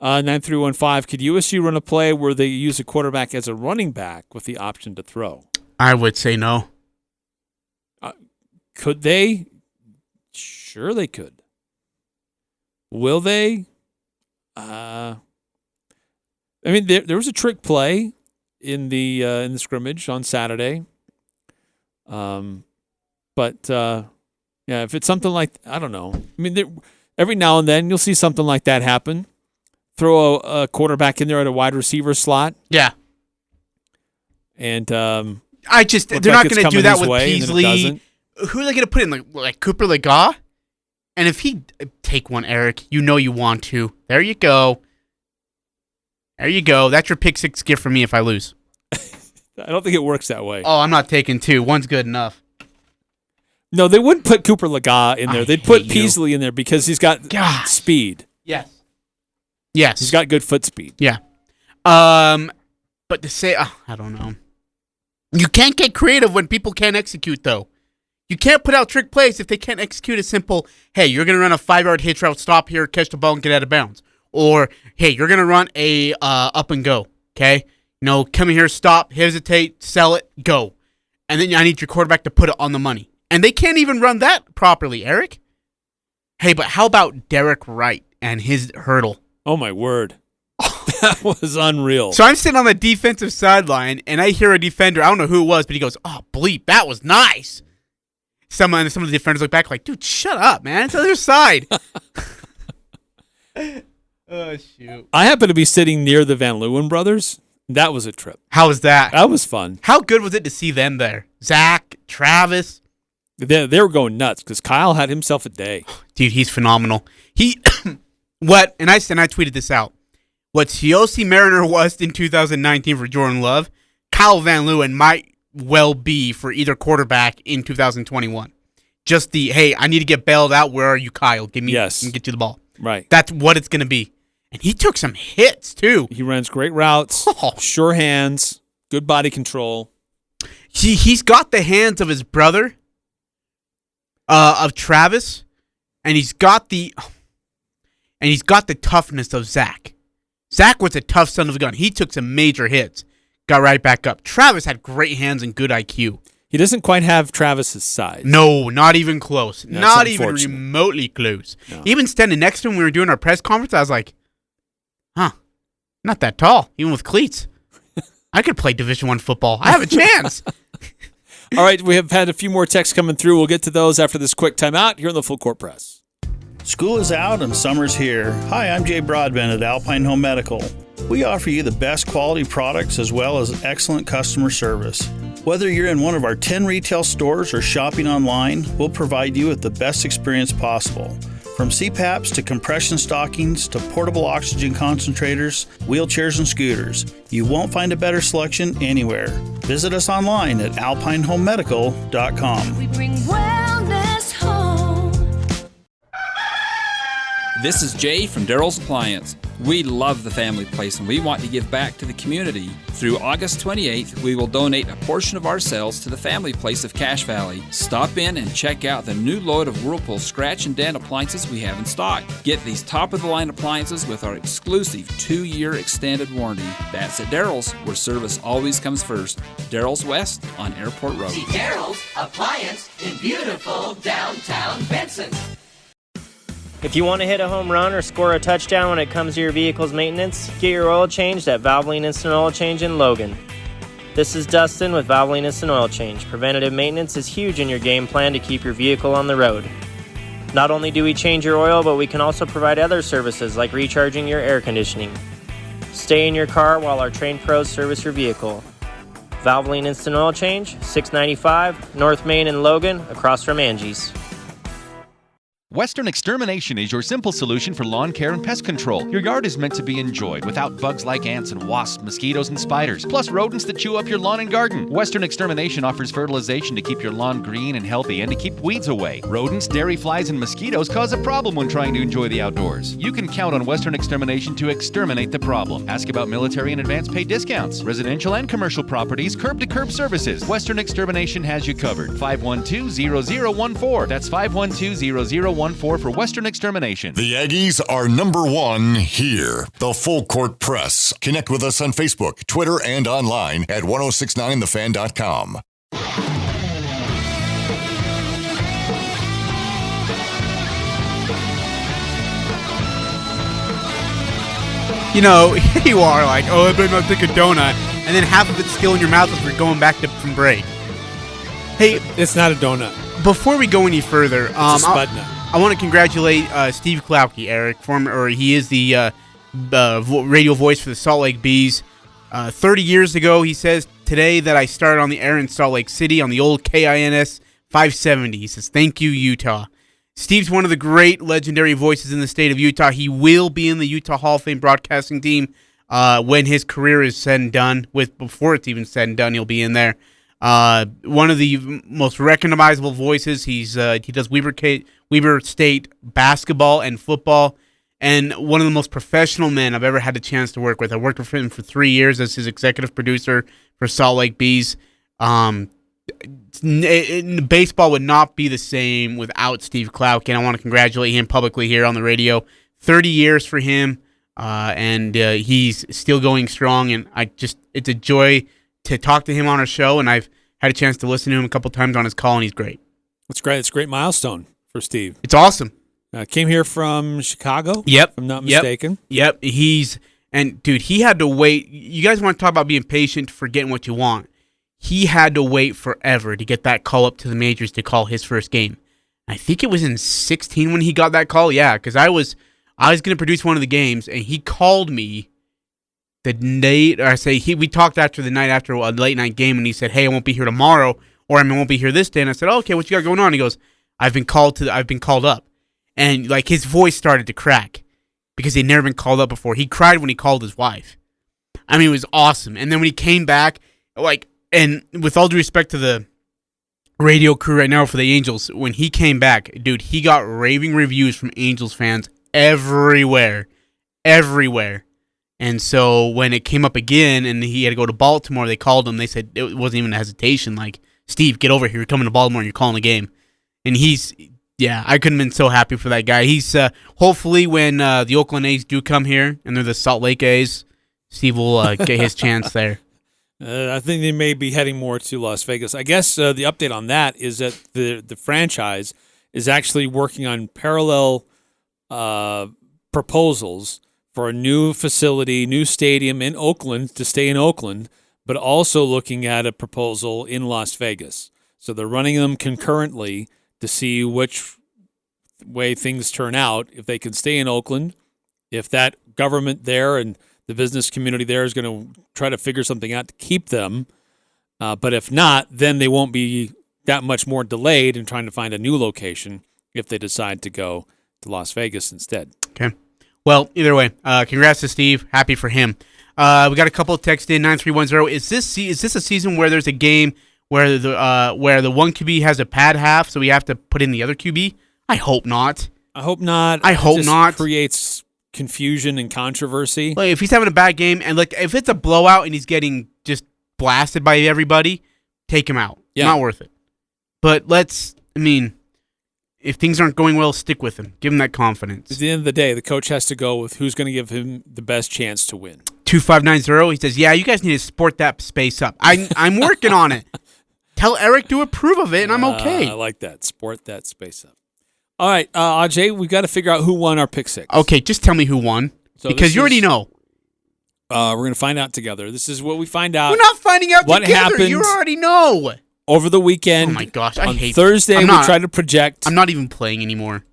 9315. Could USU run a play where they use a quarterback as a running back with the option to throw? I would say no. Could they? Sure, they could. Will they? I mean, there was a trick play in the scrimmage on Saturday. But if it's something like, I don't know. I mean, every now and then you'll see something like that happen. Throw a quarterback in there at a wide receiver slot. Yeah. And they're not going to do that with Peasley. Who are they going to put in? Like Cooper Lega? And if he take one, Eric, you want to. There you go. That's your pick 6 gift for me if I lose. I don't think it works that way. Oh, I'm not taking 2. One's good enough. No, they wouldn't put Cooper Lega in there. They'd put Peasley in there because he's got speed. Yes. He's got good foot speed. Yeah. But to say, I don't know. You can't get creative when people can't execute, though. You can't put out trick plays if they can't execute a simple, hey, you're going to run a 5-yard hitch route, stop here, catch the ball, and get out of bounds. Or, hey, you're going to run a up and go, okay? Come in here, stop, hesitate, sell it, go. And then I need your quarterback to put it on the money. And they can't even run that properly, Eric. Hey, but how about Derek Wright and his hurdle? Oh, my word. That was unreal. So I'm sitting on the defensive sideline, and I hear a defender, I don't know who it was, but he goes, oh, bleep, that was nice. Some of the defenders look back like, dude, shut up, man. It's the other side. Oh, shoot. I happen to be sitting near the Van Leeuwen brothers. That was a trip. How was that? That was fun. How good was it to see them there? Zach, Travis. They were going nuts because Kyle had himself a day. Dude, he's phenomenal. And I tweeted this out. What Ciosi Mariner was in 2019 for Jordan Love, Kyle Van Leeuwen might well be for either quarterback in 2021. Just hey, I need to get bailed out. Where are you, Kyle? Give me, yes. And get you the ball. Right. That's what it's going to be. And he took some hits, too. He runs great routes, sure hands, good body control. He's got the hands of his brother, of Travis, and he's got the toughness of Zach. Zach was a tough son of a gun. He took some major hits, got right back up. Travis had great hands and good IQ. He doesn't quite have Travis's size. No, not even close. That's not even remotely close. No. Even standing next to him when we were doing our press conference, I was like, not that tall, even with cleats. I could play Division I football. I have a chance. All right, we have had a few more texts coming through. We'll get to those after this quick timeout here on the Full Court Press. School is out and summer's here. Hi, I'm Jay Broadbent at Alpine Home Medical. We offer you the best quality products as well as excellent customer service. Whether you're in one of our 10 retail stores or shopping online, we'll provide you with the best experience possible. From CPAPs to compression stockings to portable oxygen concentrators, wheelchairs, and scooters, you won't find a better selection anywhere. Visit us online at alpinehomemedical.com. We bring wellness home. This is Jay from Daryl's Appliance. We love the family place and we want to give back to the community. Through August 28th, we will donate a portion of our sales to the family place of Cache Valley. Stop in and check out the new load of Whirlpool scratch and dent appliances we have in stock. Get these top-of-the-line appliances with our exclusive 2-year extended warranty. That's at Daryl's, where service always comes first. Daryl's West on Airport Road. See Daryl's Appliance in beautiful downtown Benson. If you want to hit a home run or score a touchdown when it comes to your vehicle's maintenance, get your oil changed at Valvoline Instant Oil Change in Logan. This is Dustin with Valvoline Instant Oil Change. Preventative maintenance is huge in your game plan to keep your vehicle on the road. Not only do we change your oil, but we can also provide other services like recharging your air conditioning. Stay in your car while our trained pros service your vehicle. Valvoline Instant Oil Change, 695 North Main in Logan, across from Angie's. Western Extermination is your simple solution for lawn care and pest control. Your yard is meant to be enjoyed without bugs like ants and wasps, mosquitoes, and spiders, plus rodents that chew up your lawn and garden. Western Extermination offers fertilization to keep your lawn green and healthy and to keep weeds away. Rodents, dairy flies, and mosquitoes cause a problem when trying to enjoy the outdoors. You can count on Western Extermination to exterminate the problem. Ask about military and advance pay discounts, residential and commercial properties, curb-to-curb services. Western Extermination has you covered. 512-0014. That's 512-0014 for Western Extermination. The Aggies are #1 here. The Full Court Press. Connect with us on Facebook, Twitter, and online at 1069thefan.com. You know, here you are like, oh, I better not take a donut. And then half of it's still in your mouth as we're going back from break. Hey, it's not a donut. Before we go any further, it's a spud nut. I want to congratulate Steve Klauke, Eric. He is the radio voice for the Salt Lake Bees. 30 years ago, he says, today that I started on the air in Salt Lake City on the old KINS 570. He says, thank you, Utah. Steve's one of the great legendary voices in the state of Utah. He will be in the Utah Hall of Fame broadcasting team when his career is said and done. Before it's even said and done, he'll be in there. One of the most recognizable voices. He does Weber State basketball and football, and one of the most professional men I've ever had a chance to work with. I worked with him for 3 years as his executive producer for Salt Lake Bees. Baseball would not be the same without Steve Klauke, and I want to congratulate him publicly here on the radio. 30 years for him, and he's still going strong, and it's a joy to talk to him on our show, and I've had a chance to listen to him a couple times on his call, and he's great. That's great. It's a great milestone for Steve. It's awesome. Came here from Chicago. Yep. If I'm not mistaken. Yep. He had to wait. You guys want to talk about being patient for getting what you want. He had to wait forever to get that call up to the majors to call his first game. I think it was in 2016 when he got that call. Yeah, because I was going to produce one of the games, and he called me the night. We talked after the night after a late night game, and he said, "Hey, I won't be here tomorrow, or I won't be here this day." And I said, "Oh, okay, what you got going on?" He goes, I've been called up," and like his voice started to crack because he'd never been called up before. He cried when he called his wife. I mean, it was awesome. And then when he came back, and with all due respect to the radio crew right now for the Angels, when he came back, dude, he got raving reviews from Angels fans everywhere. And so when it came up again and he had to go to Baltimore, they called him. They said it wasn't even a hesitation. Like, Steve, get over here. You're coming to Baltimore and you're calling the game. And I couldn't have been so happy for that guy. He's hopefully when the Oakland A's do come here and they're the Salt Lake A's, Steve will get his chance there. I think they may be heading more to Las Vegas. I guess the update on that is that the franchise is actually working on parallel proposals for a new facility, new stadium in Oakland to stay in Oakland, but also looking at a proposal in Las Vegas. So they're running them concurrently to see which way things turn out, if they can stay in Oakland, if that government there and the business community there is going to try to figure something out to keep them. But if not, then they won't be that much more delayed in trying to find a new location if they decide to go to Las Vegas instead. Okay. Well, either way, congrats to Steve. Happy for him. We got a couple of texts in 9310. Is this a season where there's a game where the one QB has a pad half, so we have to put in the other QB? I hope not. I hope not. I hope not. Creates confusion and controversy. Like if he's having a bad game and like if it's a blowout and he's getting just blasted by everybody, take him out. Yeah. Not worth it. But if things aren't going well, stick with him. Give him that confidence. At the end of the day, the coach has to go with who's going to give him the best chance to win. 2590, he says, yeah, you guys need to sport that space up. I'm working on it. Tell Eric to approve of it, and I'm okay. I like that. Sport that space up. All right, Ajay, we got to figure out who won our pick six. Okay, just tell me who won, because you already know. We're going to find out together. This is what we find out. We're not finding out what together. Happened You already know. Over the weekend. Oh, my gosh. I on hate Thursday, we tried to project. I'm not even playing anymore.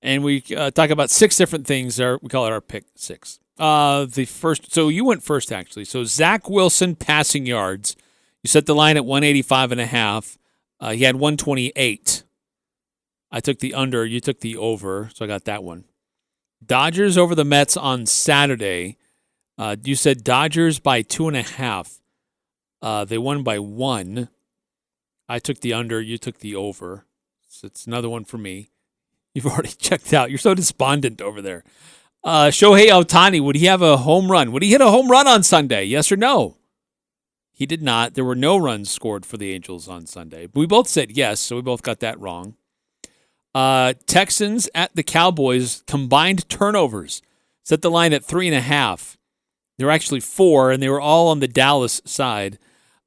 And we talk about 6 different things. We call it our pick six. So you went first, actually. So Zach Wilson passing yards. You set the line at 185.5. He had 128. I took the under. You took the over. So I got that one. Dodgers over the Mets on Saturday. You said Dodgers by 2.5. They won by 1. I took the under. You took the over. So it's another one for me. You've already checked out. You're so despondent over there. Shohei Ohtani, would he have a home run? Would he hit a home run on Sunday? Yes or no? He did not. There were no runs scored for the Angels on Sunday. We both said yes, so we both got that wrong. Texans at the Cowboys, combined turnovers. Set the line at 3.5. There were actually 4, and they were all on the Dallas side.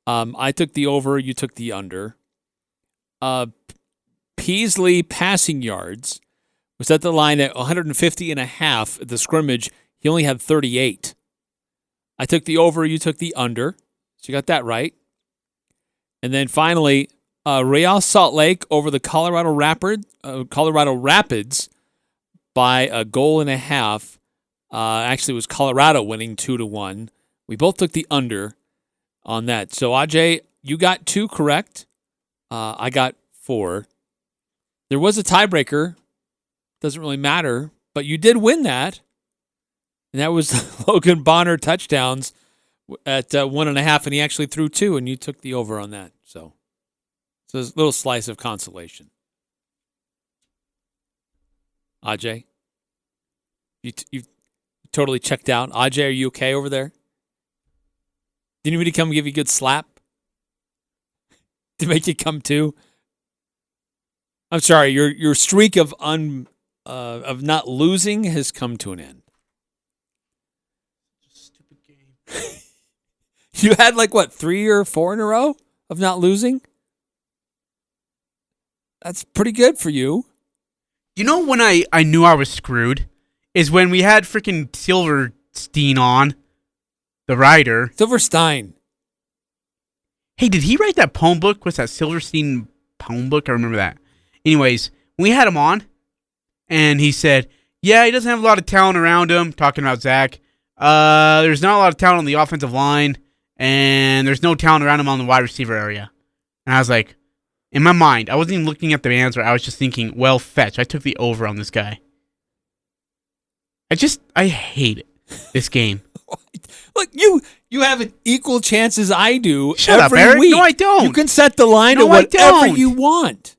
I took the over. You took the under. Peasley passing yards was at the line at 150.5 at the scrimmage. He only had 38. I took the over. You took the under. So you got that right. And then finally, Real Salt Lake over the Colorado Rapids by a goal and a half. Actually, it was Colorado winning 2-1. We both took the under on that. So, Ajay, you got 2 correct. I got 4. There was a tiebreaker. Doesn't really matter, but you did win that. And that was Logan Bonner touchdowns at 1.5, and he actually threw 2, and you took the over on that. So it's a little slice of consolation. Ajay, you totally checked out. Ajay, are you okay over there? Did anybody come give you a good slap to make you come to? I'm sorry, your streak of not losing has come to an end. Stupid game. You had 3 or 4 in a row of not losing? That's pretty good for you. You know when I knew I was screwed? Is when we had freaking Silverstein on, the writer. Silverstein. Hey, did he write that poem book? What's that, Silverstein poem book? I remember that. Anyways, we had him on, and he said, yeah, he doesn't have a lot of talent around him, talking about Zach. There's not a lot of talent on the offensive line, and there's no talent around him on the wide receiver area. And I was like, in my mind, I wasn't even looking at the answer. I was just thinking, well, fetch. I took the over on this guy. I hate it, this game. Look, you have an equal chance as I do. Shut every up, Eric. week. No, I don't. You can set the line to No, I whatever don't. you want.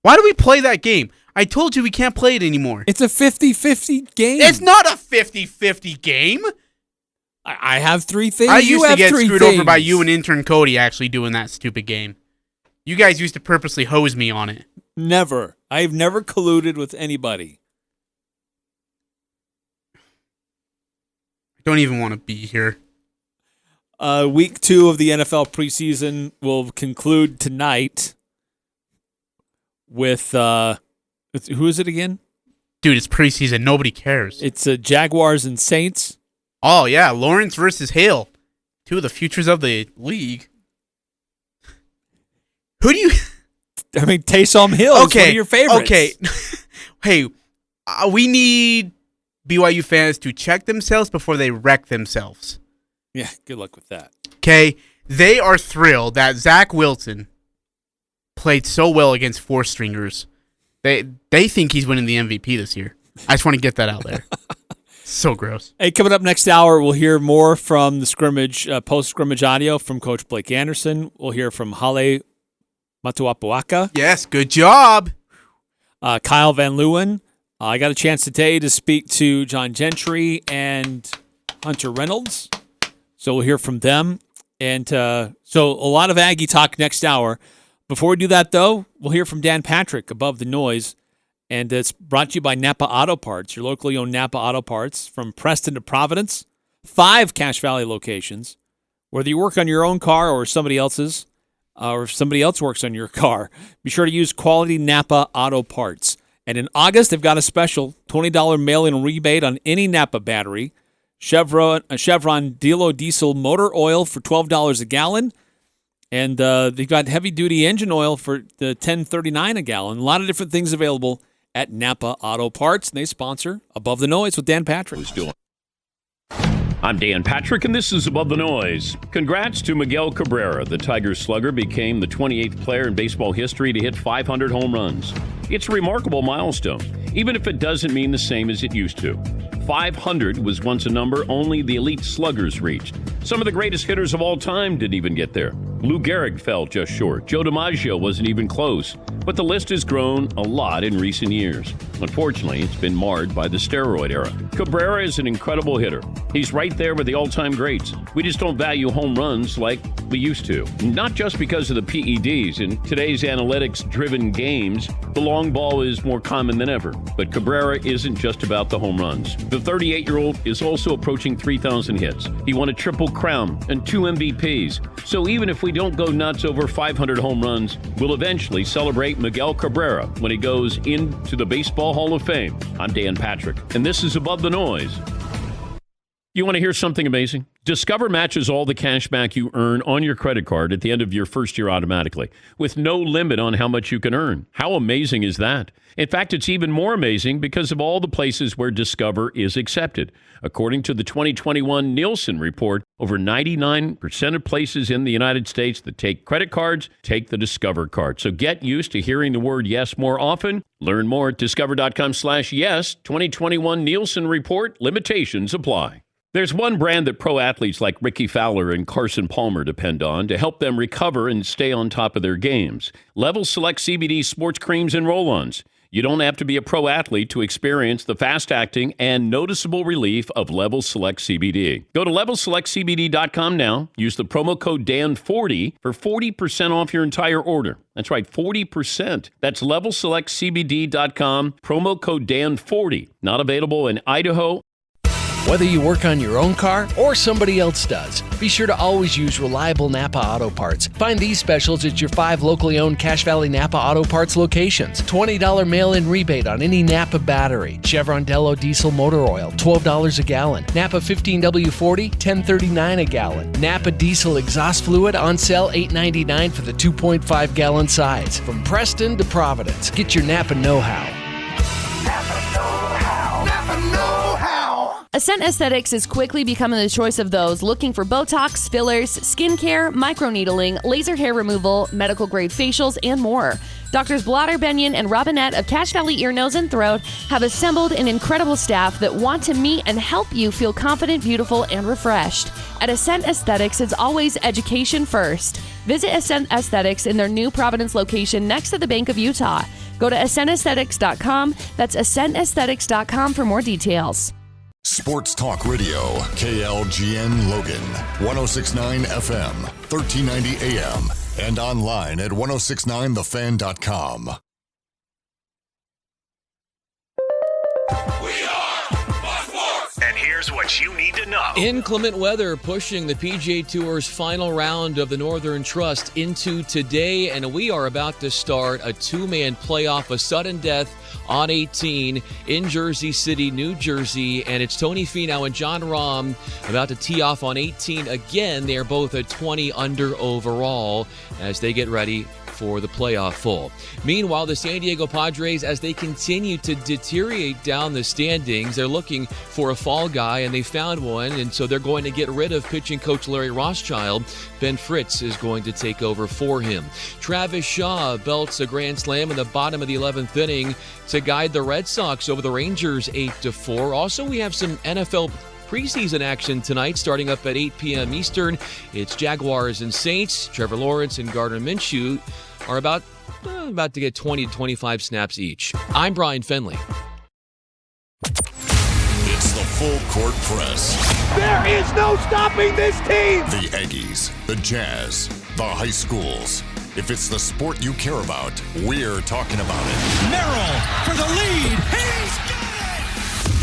Why do we play that game? I told you we can't play it anymore. It's a 50-50 game. It's not a 50-50 game. I have 3 things. I used to get screwed over by things. you and intern Cody actually doing that stupid game. You guys used to purposely hose me on it. Never. I've never colluded with anybody. I don't even want to be here. Week 2 of the NFL preseason will conclude tonight with who is it again? Dude, it's preseason. Nobody cares. It's Jaguars and Saints. Oh, yeah. Lawrence versus Hill. 2 of the futures of the league. Who do you... I mean, Taysom Hill is one of your favorites. Okay. Hey, we need BYU fans to check themselves before they wreck themselves. Yeah, good luck with that. Okay? They are thrilled that Zach Wilson played so well against four-stringers. They think he's winning the MVP this year. I just want to get that out there. So gross. Hey, coming up next hour, we'll hear more from the scrimmage, post-scrimmage audio from Coach Blake Anderson. We'll hear from Hale Matuapuaka. Yes, good job. Kyle Van Leeuwen. I got a chance today to speak to John Gentry and Hunter Reynolds. So we'll hear from them. And so a lot of Aggie talk next hour. Before we do that, though, we'll hear from Dan Patrick, Above the Noise. And it's brought to you by Napa Auto Parts, your locally owned Napa Auto Parts, from Preston to Providence. 5 Cache Valley locations. Whether you work on your own car or somebody else's, or if somebody else works on your car, be sure to use quality Napa Auto Parts. And in August, they've got a special $20 mail-in rebate on any Napa battery. Chevron Delo Diesel motor oil for $12 a gallon. And they've got heavy-duty engine oil for the $10.39 a gallon. A lot of different things available at Napa Auto Parts. And they sponsor Above the Noise with Dan Patrick. I'm Dan Patrick, and this is Above the Noise. Congrats to Miguel Cabrera. The Tigers slugger became the 28th player in baseball history to hit 500 home runs. It's a remarkable milestone, even if it doesn't mean the same as it used to. 500 was once a number only the elite sluggers reached. Some of the greatest hitters of all time didn't even get there. Lou Gehrig fell just short. Joe DiMaggio wasn't even close. But the list has grown a lot in recent years. Unfortunately, it's been marred by the steroid era. Cabrera is an incredible hitter. He's right there with the all-time greats. We just don't value home runs like we used to. Not just because of the PEDs. In today's analytics-driven games, the long ball is more common than ever. But Cabrera isn't just about the home runs. The 38-year-old is also approaching 3,000 hits. He won a Triple Crown and 2 MVPs. So even if we don't go nuts over 500 home runs, we'll eventually celebrate Miguel Cabrera when he goes into the Baseball Hall of Fame. I'm Dan Patrick, and this is Above the Noise. You want to hear something amazing? Discover matches all the cash back you earn on your credit card at the end of your first year automatically, with no limit on how much you can earn. How amazing is that? In fact, it's even more amazing because of all the places where Discover is accepted. According to the 2021 Nielsen report, over 99% of places in the United States that take credit cards take the Discover card. So get used to hearing the word yes more often. Learn more at discover.com/yes. 2021 Nielsen report. Limitations apply. There's one brand that pro athletes like Ricky Fowler and Carson Palmer depend on to help them recover and stay on top of their games. Level Select CBD sports creams and roll-ons. You don't have to be a pro athlete to experience the fast-acting and noticeable relief of Level Select CBD. Go to LevelSelectCBD.com now. Use the promo code DAN40 for 40% off your entire order. That's right, 40%. That's LevelSelectCBD.com, promo code DAN40. Not available in Idaho. Whether you work on your own car or somebody else does, be sure to always use reliable Napa Auto Parts. Find these specials at your 5 locally owned Cache Valley Napa Auto Parts locations. $20 mail-in rebate on any Napa battery. Chevron Delo Diesel motor oil, $12 a gallon. Napa 15W40, $10.39 a gallon. Napa Diesel exhaust fluid on sale, $8.99 for the 2.5 gallon size. From Preston to Providence, get your Napa know-how. Napa know-how. Napa know-how. Ascent Aesthetics is quickly becoming the choice of those looking for Botox, fillers, skincare, microneedling, laser hair removal, medical-grade facials, and more. Doctors Blotter, Benyon, and Robinette of Cache Valley Ear, Nose, and Throat have assembled an incredible staff that want to meet and help you feel confident, beautiful, and refreshed. At Ascent Aesthetics, it's always education first. Visit Ascent Aesthetics in their new Providence location next to the Bank of Utah. Go to AscentAesthetics.com. That's AscentAesthetics.com for more details. Sports Talk Radio, KLGN Logan, 106.9 FM, 1390 AM, and online at 1069thefan.com. And here's what you need to know. Inclement weather pushing the PGA Tour's final round of the Northern Trust into today, and we are about to start a two-man playoff, a sudden death on 18 in Jersey City, New Jersey, and it's Tony Finau and John Rahm about to tee off on 18 again. They are both at 20 under overall as they get ready for the playoff full. Meanwhile, the San Diego Padres, as they continue to deteriorate down the standings, they're looking for a fall guy, and they found one, and so they're going to get rid of pitching coach Larry Rothschild. Ben Fritz is going to take over for him. Travis Shaw belts a grand slam in the bottom of the 11th inning to guide the Red Sox over the Rangers 8-4. Also, we have some NFL preseason action tonight starting up at 8 p.m. Eastern. It's Jaguars and Saints. Trevor Lawrence and Gardner Minshew are about to get 20 to 25 snaps each. I'm Brian Fenley. It's the Full Court Press. There is no stopping this team. The Aggies, the Jazz, the high schools. If it's the sport you care about, we're talking about it. Merrill for the lead. He's got it!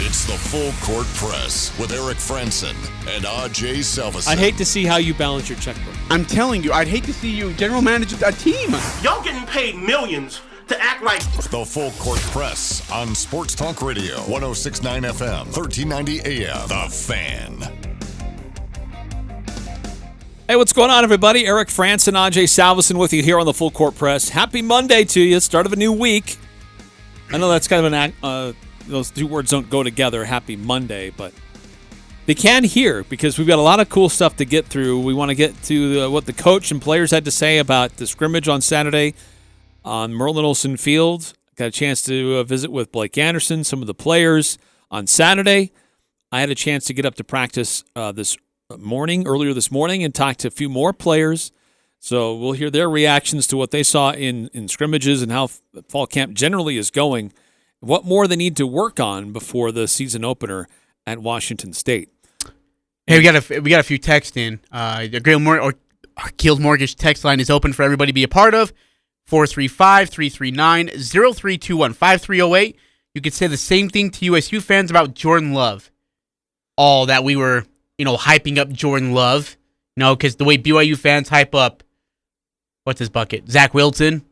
It's the Full Court Press with Eric Frandsen and Ajay Salvesen. I'd hate to see how you balance your checkbook. I'm telling you, I'd hate to see you general manage a team. Y'all getting paid millions to act like... The Full Court Press on Sports Talk Radio, 106.9 FM, 1390 AM. The Fan. Hey, what's going on, everybody? Eric Frandsen, Ajay Salvesen with you here on the Full Court Press. Happy Monday to you. Start of a new week. I know that's kind of an those two words don't go together, Happy Monday, but they can here because we've got a lot of cool stuff to get through. We want to get to what the coach and players had to say about the scrimmage on Saturday on Merlin Olsen Field. Got a chance to visit with Blake Anderson, some of the players on Saturday. I had a chance to get up to practice earlier this morning, and talk to a few more players. So we'll hear their reactions to what they saw in scrimmages and how fall camp generally is going. What more they need to work on before the season opener at Washington State. Hey, we got a few texts in. The Guild Mortgage text line is open for everybody to be a part of. 435-339-0321, 5308. You could say the same thing to USU fans about Jordan Love. All that we were, hyping up Jordan Love. Because the way BYU fans hype up, what's his bucket? Zach Wilson.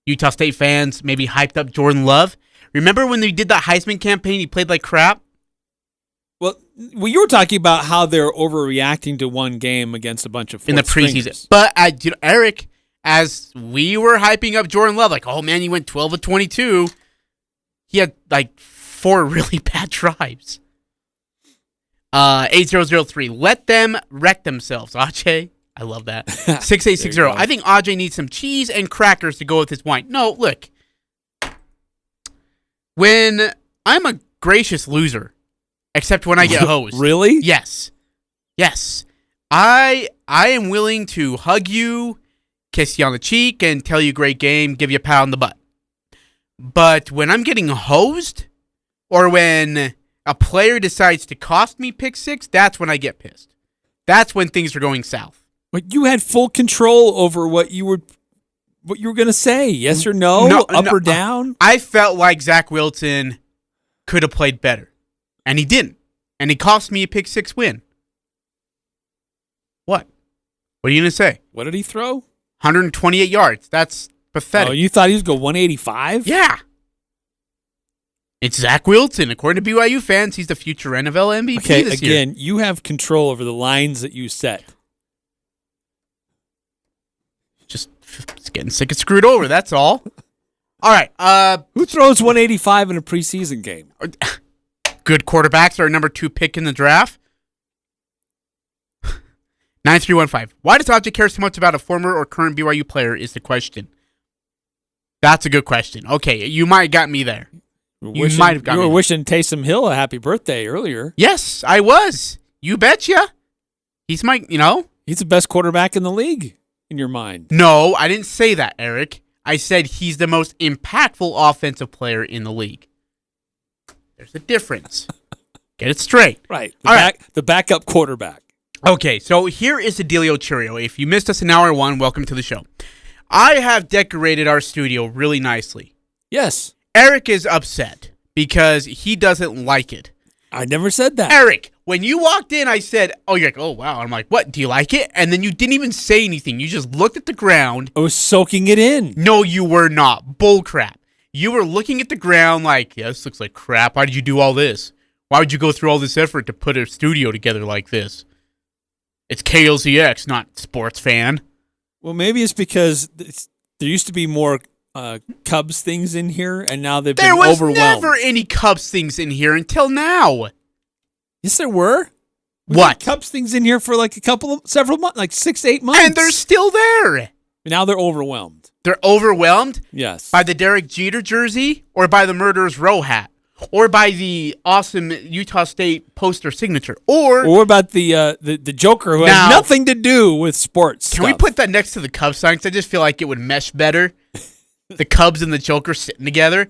Utah State fans maybe hyped up Jordan Love. Remember when they did that Heisman campaign, he played like crap? Well, you were talking about how they're overreacting to one game against a bunch of in the preseason. But, Eric, as we were hyping up Jordan Love, like, oh, man, he went 12 of 22. He had, 4 really bad drives. 8003, let them wreck themselves. Ajay, I love that. 6860, I think Ajay needs some cheese and crackers to go with his wine. No, look. When I'm a gracious loser, except when I get hosed. Really? Yes. I am willing to hug you, kiss you on the cheek, and tell you great game, give you a pat on the butt. But when I'm getting hosed, or when a player decides to cost me pick six, that's when I get pissed. That's when things are going south. But you had full control over what you were going to say. Yes or no? Up or down? I felt like Zach Wilson could have played better. And he didn't. And he cost me a pick six win. What? What are you going to say? What did he throw? 128 yards. That's pathetic. Oh, you thought he was going to go 185? Yeah. It's Zach Wilson. According to BYU fans, he's the future NFL MVP this year. Again, you have control over the lines that you set. Just getting sick and screwed over, that's all. All right. Who throws 185 in a preseason game? Good quarterbacks are number 2 pick in the draft. 9315. Why does Ajay care so much about a former or current BYU player is the question. That's a good question. Okay, you might have got me there. You were wishing Taysom Hill a happy birthday earlier. Yes, I was. You betcha. He's He's the best quarterback in the league, in your mind. No, I didn't say that, Eric. I said he's the most impactful offensive player in the league. There's a difference. Get it straight. Right. The backup quarterback. Okay, so here is the dealio Cheerio. If you missed us in hour 1, welcome to the show. I have decorated our studio really nicely. Yes. Eric is upset because he doesn't like it. I never said that. Eric, when you walked in, I said, oh, you're like, oh, wow. I'm like, what? Do you like it? And then you didn't even say anything. You just looked at the ground. I was soaking it in. No, you were not. Bull crap. You were looking at the ground like, yeah, this looks like crap. Why did you do all this? Why would you go through all this effort to put a studio together like this? It's KLZX, not Sports Fan. Well, maybe it's because There used to be more Cubs things in here, and now they've been overwhelmed. There was never any Cubs things in here until now. Yes, there were. We What? had Cubs things in here for like several months, like 6 to 8 months. And they're still there. Now they're overwhelmed. They're overwhelmed? Yes. By the Derek Jeter jersey or by the Murderer's Row hat? Or by the awesome Utah State poster signature? Or what about the Joker who has nothing to do with sports Can we put that next to the Cubs sign? Because I just feel like it would mesh better. The Cubs and the Joker sitting together.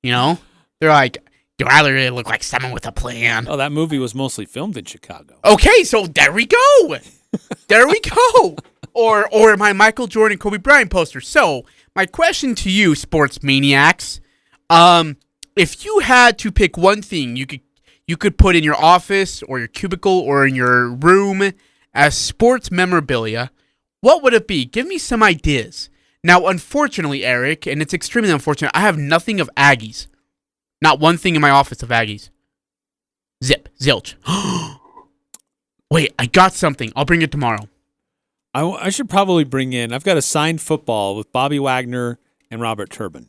You know? They're like, do I really look like someone with a plan? Oh, that movie was mostly filmed in Chicago. Okay, so there we go. There we go. Or my Michael Jordan, Kobe Bryant poster. So, my question to you, sports maniacs, if you had to pick one thing you could put in your office or your cubicle or in your room as sports memorabilia, what would it be? Give me some ideas. Now, unfortunately, Eric, and it's extremely unfortunate, I have nothing of Aggies. Not one thing in my office of Aggies. Zip. Zilch. Wait, I got something. I'll bring it tomorrow. I should probably bring in, I've got a signed football with Bobby Wagner and Robert Turbin.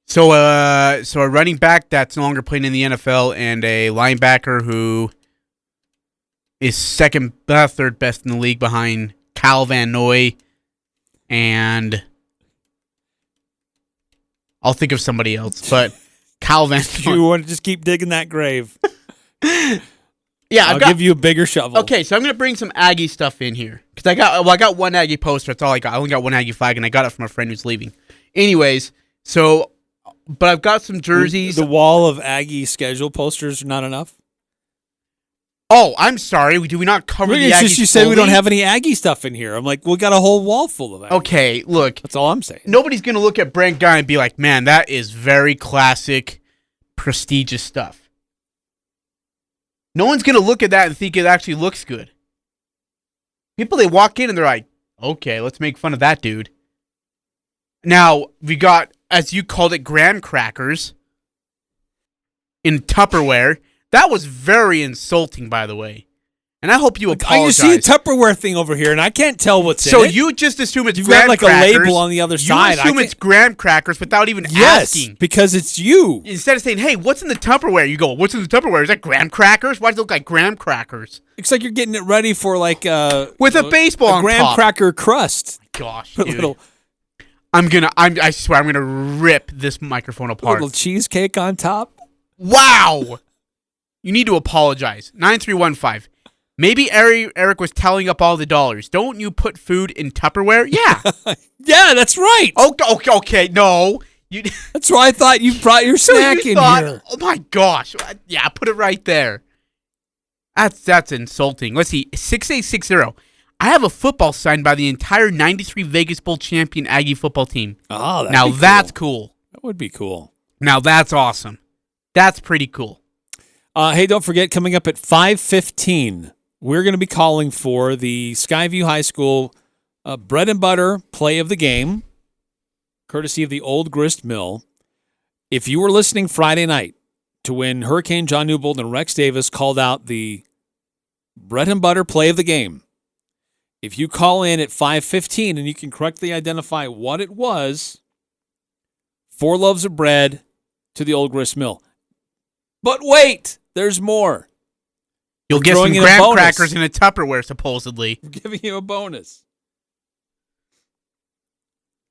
So a running back that's no longer playing in the NFL and a linebacker who is third best in the league behind Kyle Van Noy, and I'll think of somebody else, but Kyle Van Noy. You want to just keep digging that grave? Yeah, I'll give you a bigger shovel. Okay, so I'm gonna bring some Aggie stuff in here because I got one Aggie poster. That's all I got. I only got one Aggie flag, and I got it from a friend who's leaving. Anyways, but I've got some jerseys. The wall of Aggie schedule posters are not enough. Oh, I'm sorry. Do we not cover the Aggies? You said we don't have any Aggie stuff in here. I'm like, we got a whole wall full of Aggie. Okay, look. That's all I'm saying. Nobody's gonna look at Brent Guy and be like, "Man, that is very classic, prestigious stuff." No one's going to look at that and think it actually looks good. People, they walk in and they're like, okay, let's make fun of that dude. Now, we got, as you called it, graham crackers in Tupperware. That was very insulting, by the way. And I hope you apologize. I see a Tupperware thing over here, and I can't tell what's in it. So you just assume it's You've graham got crackers. a label on the other side. You assume it's graham crackers without even asking. Yes, because it's you. Instead of saying, hey, what's in the Tupperware? You go, what's in the Tupperware? Is that graham crackers? Why does it look like graham crackers? Looks like you're getting it ready for like with a baseball on graham top. Cracker crust. Gosh, dude. I swear I'm gonna rip this microphone apart. A little cheesecake on top. Wow. You need to apologize. 9315. Maybe Eric was tallying up all the dollars. Don't you put food in Tupperware? Yeah. Yeah, that's right. Okay. No. That's why I thought you brought your snack in here. Oh, my gosh. Yeah, put it right there. That's insulting. Let's see. 6860. I have a football signed by the entire 93 Vegas Bowl champion Aggie football team. Oh, that's cool. That would be cool. Now, that's awesome. That's pretty cool. Hey, don't forget, coming up at 5:15, we're going to be calling for the Skyview High School bread and butter play of the game, courtesy of the Old Grist Mill. If you were listening Friday night to when Hurricane John Newbold and Rex Davis called out the bread and butter play of the game, if you call in at 5:15 and you can correctly identify what it was, 4 loaves of bread to the Old Grist Mill. But wait, there's more. You'll get some graham crackers in a Tupperware, supposedly. I'm giving you a bonus.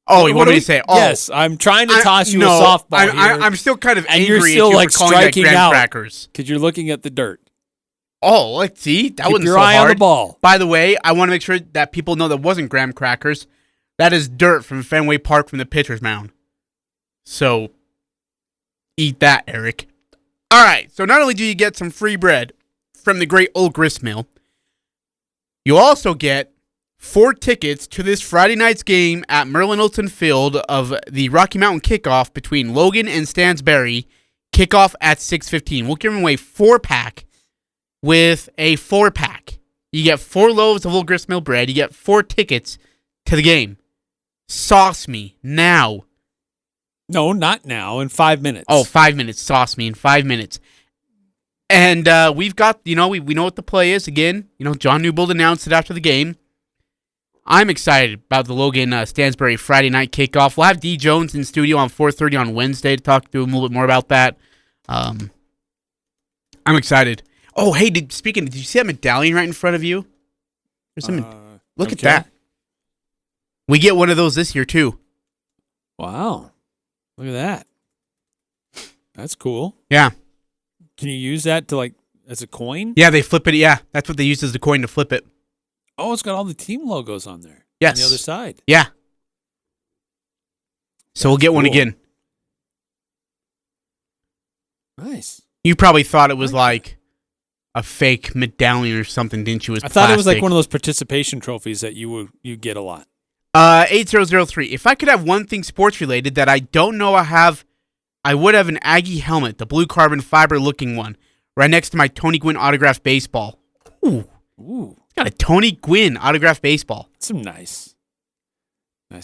Oh, you want me to say? Oh, yes, I'm trying to toss you a softball here. I'm still kind of angry you're still at you like for calling that striking graham out crackers. Because you're looking at the dirt. Oh, let's see. That wasn't your so eye hard. on the ball. By the way, I want to make sure that people know that wasn't graham crackers. That is dirt from Fenway Park from the pitcher's mound. So, eat that, Eric. All right, so not only do you get some free bread from the great Old Grist Mill, you also get 4 tickets to this Friday night's game at Merlin Olsen Field of the Rocky Mountain Kickoff between Logan and Stansbury. Kickoff at 6:15. We'll give away 4-pack with a 4-pack. You get 4 loaves of Old Grist Mill bread. You get 4 tickets to the game. Sauce me now. No, not now. In 5 minutes. Oh, 5 minutes. Sauce me in 5 minutes. And we've got, we know what the play is. Again, John Newbold announced it after the game. I'm excited about the Logan Stansbury Friday night kickoff. We'll have D. Jones in studio on 4:30 on Wednesday to talk to him a little bit more about that. I'm excited. Oh, hey, did you see that medallion right in front of you? Look at that. We get one of those this year, too. Wow. Look at that. That's cool. Yeah. Can you use that to, as a coin? Yeah, they flip it. Yeah, that's what they use as the coin to flip it. Oh, it's got all the team logos on there. Yes. On the other side. Yeah. So we'll get one again. Nice. You probably thought it was like a fake medallion or something, didn't you? I thought it was like one of those participation trophies that you get a lot. 8003. If I could have one thing sports related that I don't know I would have an Aggie helmet, the blue carbon fiber looking one, right next to my Tony Gwynn autographed baseball. Ooh. It's got a Tony Gwynn autographed baseball. Some nice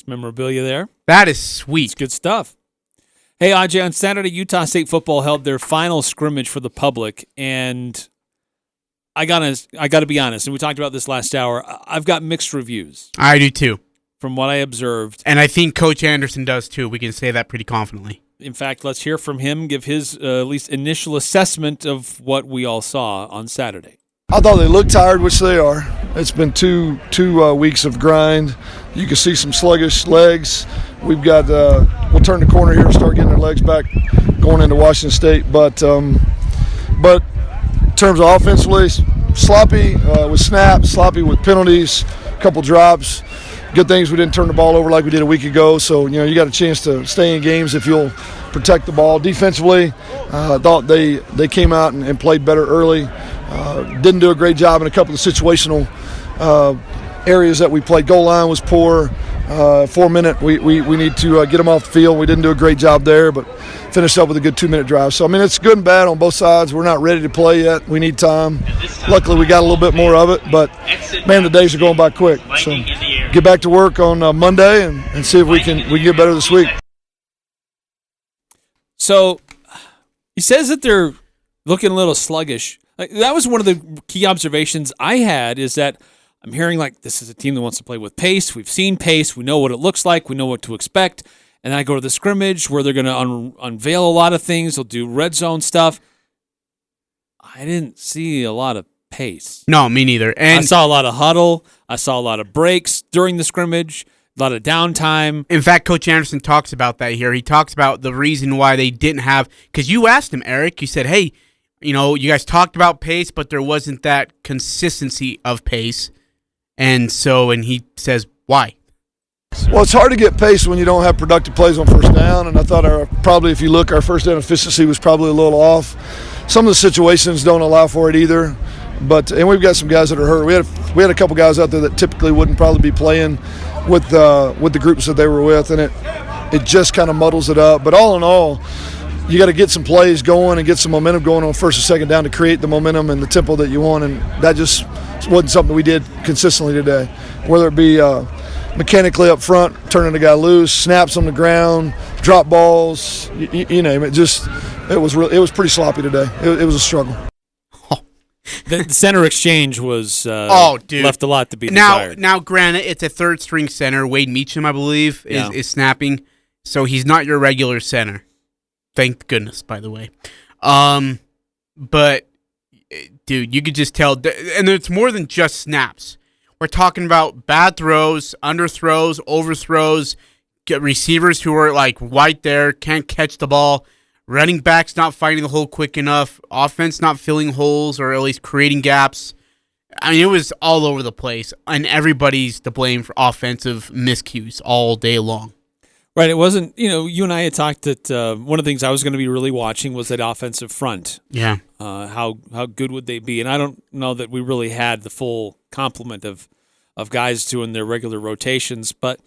memorabilia there. That is sweet. It's good stuff. Hey, Ajay, on Saturday, Utah State football held their final scrimmage for the public, and I got to be honest, and we talked about this last hour, I've got mixed reviews. I do too. From what I observed. And I think Coach Anderson does too. We can say that pretty confidently. In fact, let's hear from him, give his at least initial assessment of what we all saw on Saturday. I thought they looked tired, which they are. It's been two weeks of grind. You can see some sluggish legs. We've got we'll turn the corner here and start getting their legs back going into Washington State. But in terms of offensively, sloppy with snaps, sloppy with penalties, a couple drops. Good things we didn't turn the ball over like we did a week ago. So, you got a chance to stay in games if you'll protect the ball. Defensively, I thought they came out and played better early. Didn't do a great job in a couple of situational areas that we played. Goal line was poor. 4 minute, we need to get them off the field. We didn't do a great job there, but finished up with a good 2-minute drive. So, it's good and bad on both sides. We're not ready to play yet. We need time. Luckily, we got a little bit more of it, but, man, the days are going by quick. So, get back to work on Monday and see if we can get better this week. So, he says that they're looking a little sluggish. That was one of the key observations I had, is that I'm hearing this is a team that wants to play with pace. We've seen pace. We know what it looks like. We know what to expect. And then I go to the scrimmage where they're going to unveil a lot of things. They'll do red zone stuff. I didn't see a lot of pace. No, me neither. And I saw a lot of huddle. I saw a lot of breaks during the scrimmage, a lot of downtime. In fact, Coach Anderson talks about that here. He talks about the reason why they didn't have, because you asked him, Eric, you said, hey, you guys talked about pace, but there wasn't that consistency of pace. And he says, why? Well, it's hard to get pace when you don't have productive plays on first down, and I thought if you look, our first down efficiency was probably a little off. Some of the situations don't allow for it either, and we've got some guys that are hurt. We had a couple guys out there that typically wouldn't probably be playing with the groups that they were with, and it just kind of muddles it up. But all in all, you got to get some plays going and get some momentum going on first and second down to create the momentum and the tempo that you want, and that just wasn't something we did consistently today, whether it be mechanically up front, turning the guy loose, snaps on the ground, drop balls, you name it. It was pretty sloppy today. It was a struggle. The center exchange was left a lot to be desired. Now, granted, it's a third string center. Wade Meacham, I believe, is snapping, so he's not your regular center. Thank goodness, by the way. But dude, you could just tell, and it's more than just snaps. We're talking about bad throws, underthrows, overthrows, receivers who are right there, can't catch the ball, running backs not finding the hole quick enough, offense not filling holes or at least creating gaps. It was all over the place, and everybody's to blame for offensive miscues all day long. Right, it wasn't, you and I had talked that one of the things I was going to be really watching was that offensive front. Yeah. How good would they be? And I don't know that we really had the full complement of guys doing their regular rotations, but,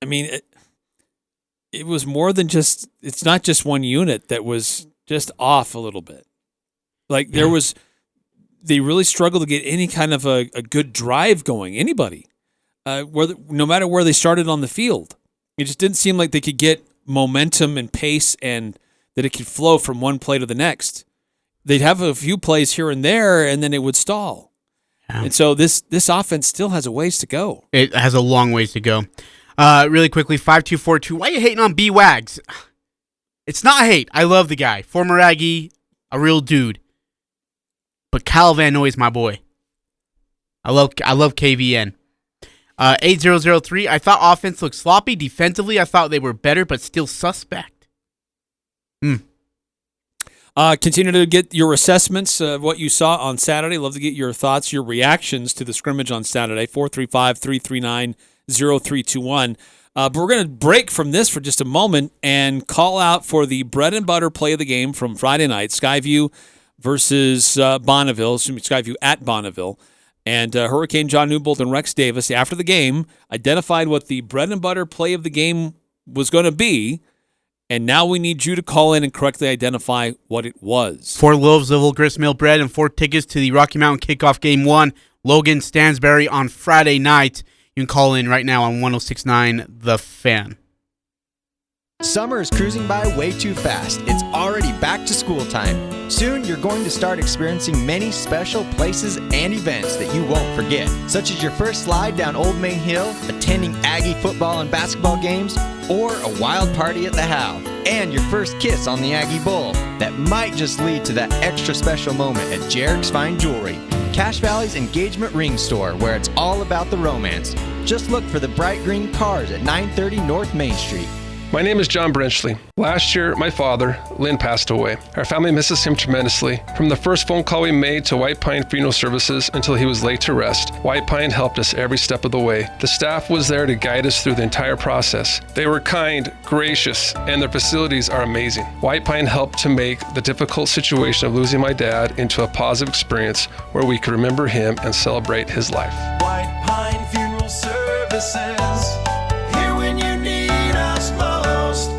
it was more than just, it's not just one unit that was just off a little bit. They really struggled to get any kind of a good drive going, anybody, no matter where they started on the field. It just didn't seem like they could get momentum and pace and that it could flow from one play to the next. They'd have a few plays here and there, and then it would stall. And so this offense still has a ways to go. It has a long ways to go. Really quickly, 5242. Why are you hating on B-Wags? It's not hate. I love the guy. Former Aggie, a real dude. But Kyle Van Noy's my boy. I love KVN. 8003. I thought offense looked sloppy. Defensively, I thought they were better, but still suspect. Continue to get your assessments of what you saw on Saturday. Love to get your thoughts, your reactions to the scrimmage on Saturday. 435-339-0321. But we're going to break from this for just a moment and call out for the bread and butter play of the game from Friday night. Skyview versus Bonneville. Skyview at Bonneville. And Hurricane John Newbold and Rex Davis, after the game, identified what the bread and butter play of the game was going to be. And now we need you to call in and correctly identify what it was. 4 loaves of Old Grist Mill bread and 4 tickets to the Rocky Mountain Kickoff Game 1, Logan Stansberry on Friday night. You can call in right now on 106.9 The Fan. Summer is cruising by way too fast. It's already back to school time. Soon, you're going to start experiencing many special places and events that you won't forget, such as your first slide down Old Main Hill, attending Aggie football and basketball games, or a wild party at the How, and your first kiss on the Aggie Bowl. That might just lead to that extra special moment at Jarek's Fine Jewelry, Cache Valley's engagement ring store, where it's all about the romance. Just look for the bright green cars at 930 North Main Street. My name is John Brenchley. Last year, my father, Lynn, passed away. Our family misses him tremendously. From the first phone call we made to White Pine Funeral Services until he was laid to rest, White Pine helped us every step of the way. The staff was there to guide us through the entire process. They were kind, gracious, and their facilities are amazing. White Pine helped to make the difficult situation of losing my dad into a positive experience where we could remember him and celebrate his life. White Pine Funeral Services, here when you need us most.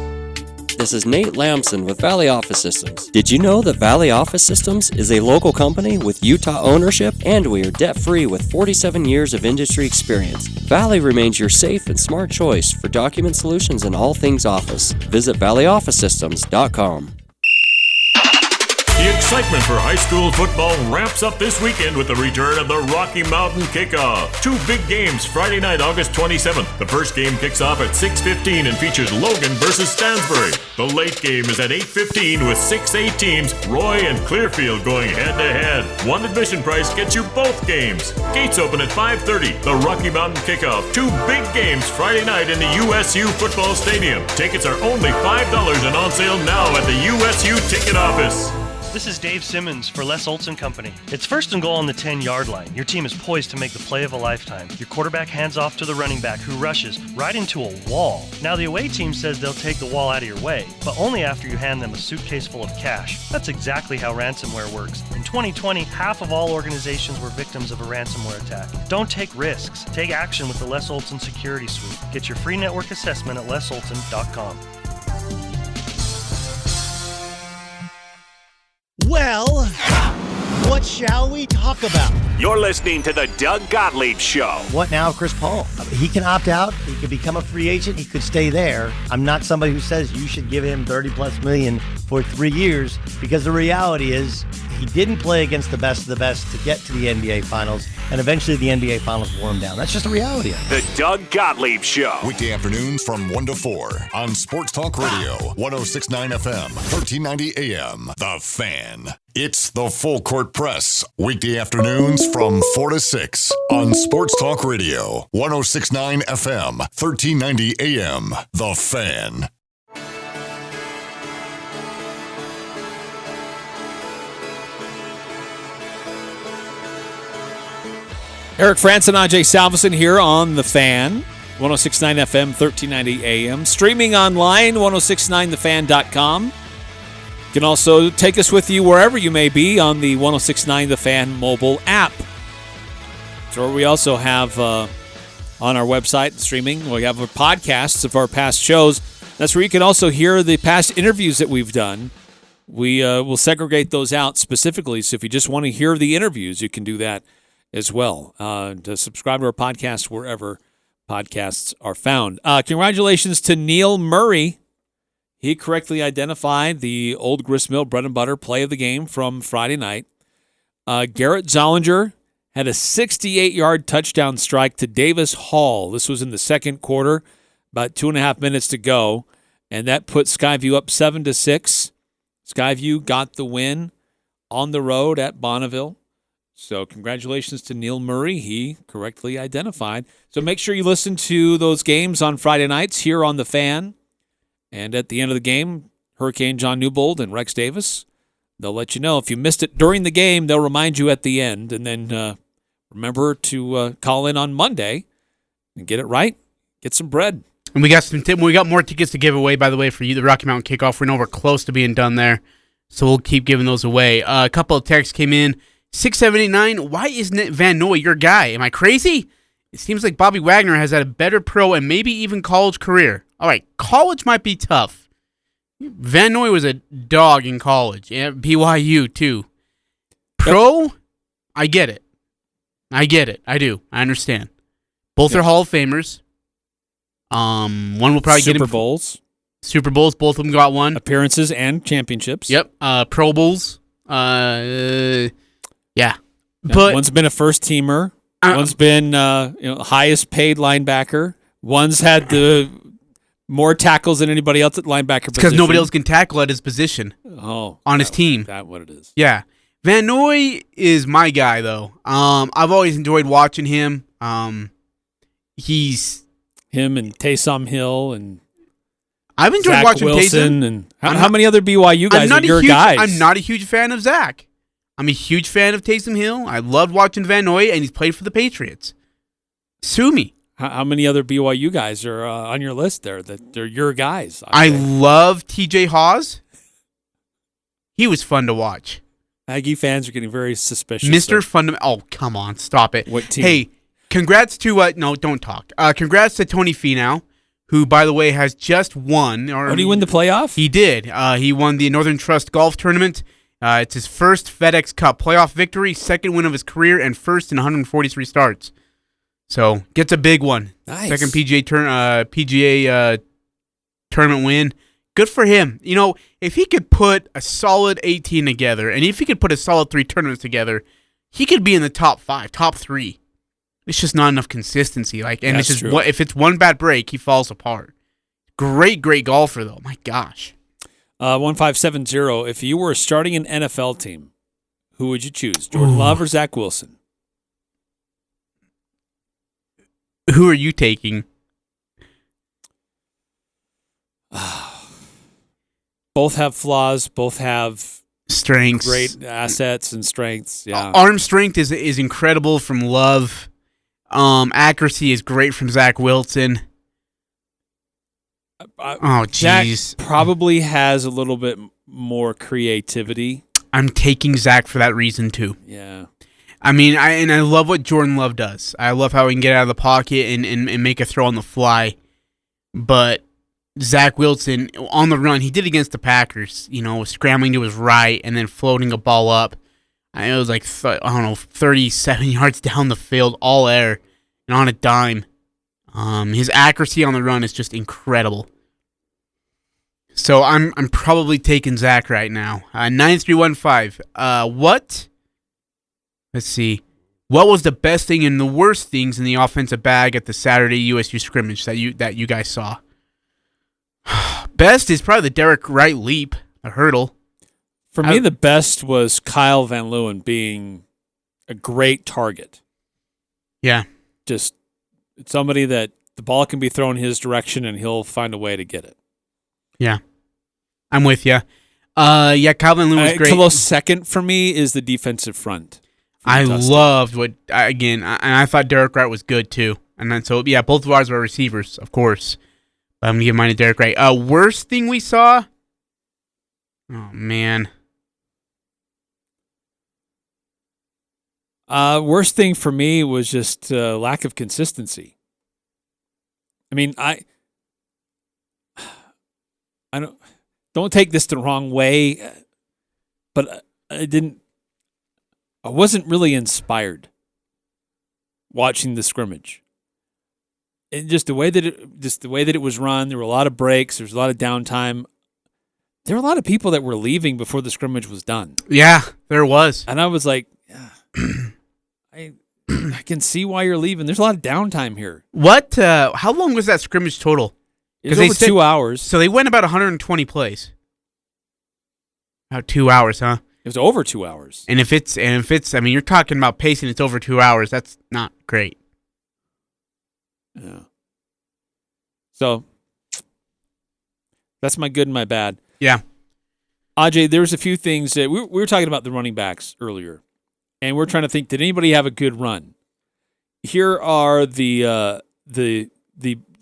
This is Nate Lamson with Valley Office Systems. Did you know that Valley Office Systems is a local company with Utah ownership, and we are debt-free with 47 years of industry experience? Valley remains your safe and smart choice for document solutions and all things office. Visit valleyofficesystems.com. The excitement for high school football ramps up this weekend with the return of the Rocky Mountain Kickoff. 2 big games Friday night, August 27th. The first game kicks off at 6:15 and features Logan versus Stansbury. The late game is at 8:15 with 6A teams, Roy and Clearfield, going head-to-head. One admission price gets you both games. Gates open at 5:30. The Rocky Mountain Kickoff. 2 big games Friday night in the USU Football Stadium. Tickets are only $5 and on sale now at the USU ticket office. This is Dave Simmons for Les Olson Company. It's first and goal on the 10-yard line. Your team is poised to make the play of a lifetime. Your quarterback hands off to the running back who rushes right into a wall. Now the away team says they'll take the wall out of your way, but only after you hand them a suitcase full of cash. That's exactly how ransomware works. In 2020, half of all organizations were victims of a ransomware attack. Don't take risks. Take action with the Les Olson Security Suite. Get your free network assessment at lesolson.com. Well, what shall we talk about? You're listening to the Doug Gottlieb Show. What now, Chris Paul? He can opt out. He could become a free agent. He could stay there. I'm not somebody who says you should give him $30+ million for 3 years, because the reality is he didn't play against the best of the best to get to the NBA Finals, and eventually the NBA Finals wore him down. That's just the reality of it. The Doug Gottlieb Show. Weekday afternoons from 1 to 4 on Sports Talk Radio, 106.9 FM, 1390 AM. The Fan. It's the Full Court Press. Weekday afternoons from 4 to 6 on Sports Talk Radio, 106.9 FM, 1390 AM. The Fan. Eric Frandsen, Ajay Salvesen here on The Fan, 106.9 FM, 1390 AM. Streaming online, 1069thefan.com. You can also take us with you wherever you may be on the 1069 The Fan mobile app. So we also have on our website streaming, we have our podcasts of our past shows. That's where you can also hear the past interviews that we've done. We will segregate those out specifically, so if you just want to hear the interviews, you can do that as well. To subscribe to our podcast wherever podcasts are found. Congratulations to Neil Murray. He correctly identified the Old Grist Mill bread and butter play of the game from Friday night. Garrett Zollinger had a 68-yard touchdown strike to Davis Hall. This was in the second quarter, about 2.5 minutes to go, and that put Skyview up 7-6. Skyview got the win on the road at Bonneville. So congratulations to Neil Murray. He correctly identified. So make sure you listen to those games on Friday nights here on The Fan. And at the end of the game, Hurricane John Newbold and Rex Davis, they'll let you know. If you missed it during the game, they'll remind you at the end. And then remember to call in on Monday and get it right. Get some bread. And we got more tickets to give away, by the way, for you, the Rocky Mountain Kickoff. We know we're close to being done there, so we'll keep giving those away. A couple of texts came in. 6789, why isn't it Van Noy your guy? Am I crazy? It seems like Bobby Wagner has had a better pro and maybe even college career. All right, college might be tough. Van Noy was a dog in college. Yeah, BYU, too. Pro, I get it. I do. I understand. Both are Hall of Famers. One will probably get him Super Bowls, both of them got one. Appearances and championships. Yep. Pro Bowls. Yeah. But one's been a first teamer. One's been highest paid linebacker. One's had the more tackles than anybody else at linebacker position. Because nobody else can tackle at his position. On his team. That's what it is. Yeah. Van Noy is my guy, though. I've always enjoyed watching him. He's him and Taysom Hill and I've enjoyed Zach watching Wilson Taysom. And how many other BYU guys are your guys? I'm not a huge fan of Zach. I'm a huge fan of Taysom Hill. I loved watching Van Noy, and he's played for the Patriots. Sue me. How many other BYU guys are on your list there that they're your guys? I love TJ Haws. He was fun to watch. Aggie fans are getting very suspicious. Mr. Fundamental. Oh, come on. Stop it. What team? Hey, congrats to no, don't talk. Congrats to Tony Finau, who, by the way, has just won. Did he win the playoff? He did. He won the Northern Trust Golf Tournament. It's his first FedEx Cup playoff victory, second win of his career, and first in 143 starts. So, gets a big one. Nice. Second PGA tournament win. Good for him. You know, if he could put a solid 18 together, and if he could put a solid 3 tournaments together, he could be in the top 5, top 3. It's just not enough consistency. It's just if it's one bad break, he falls apart. Great golfer, though. My gosh. 1570, if you were starting an NFL team, who would you choose? Jordan Love or Zach Wilson? Who are you taking? Both have flaws. Both have strengths, great assets and strengths. Yeah, arm strength is incredible from Love. Accuracy is great from Zach Wilson. Oh, jeez. Zach probably has a little bit more creativity. I'm taking Zach for that reason too. Yeah. I mean, I love what Jordan Love does. I love how he can get out of the pocket and make a throw on the fly. But Zach Wilson, on the run, he did against the Packers, scrambling to his right and then floating a ball up. It was 37 yards down the field, all air, and on a dime. His accuracy on the run is just incredible. So I'm probably taking Zach right now. 9315. Let's see. What was the best thing and the worst things in the offensive bag at the Saturday USU scrimmage that you guys saw? Best is probably the Derek Wright leap, a hurdle. For me, the best was Kyle Van Leeuwen being a great target. Yeah. Just somebody that the ball can be thrown his direction and he'll find a way to get it. Yeah. I'm with you. Kyle Van Leeuwen was great. Close second for me is the defensive front. I loved I thought Derek Wright was good too. And then both of ours were receivers, of course. But I'm going to give mine to Derek Wright. Worst thing we saw? Oh, man. Worst thing for me was just lack of consistency. I mean, I don't take this the wrong way, but I wasn't really inspired watching the scrimmage. And just the way that it was run, there were a lot of breaks, there was a lot of downtime. There were a lot of people that were leaving before the scrimmage was done. Yeah, there was. And I was like, I can see why you're leaving. There's a lot of downtime here. What? How long was that scrimmage total? It was over 2 hours. So they went about 120 plays. About 2 hours, huh? It was over 2 hours. And if it's, I mean, you're talking about pacing. It's over 2 hours. That's not great. Yeah. So that's my good and my bad. Yeah. Ajay, there's a few things that we were talking about the running backs earlier, and we're trying to think: did anybody have a good run? Here are the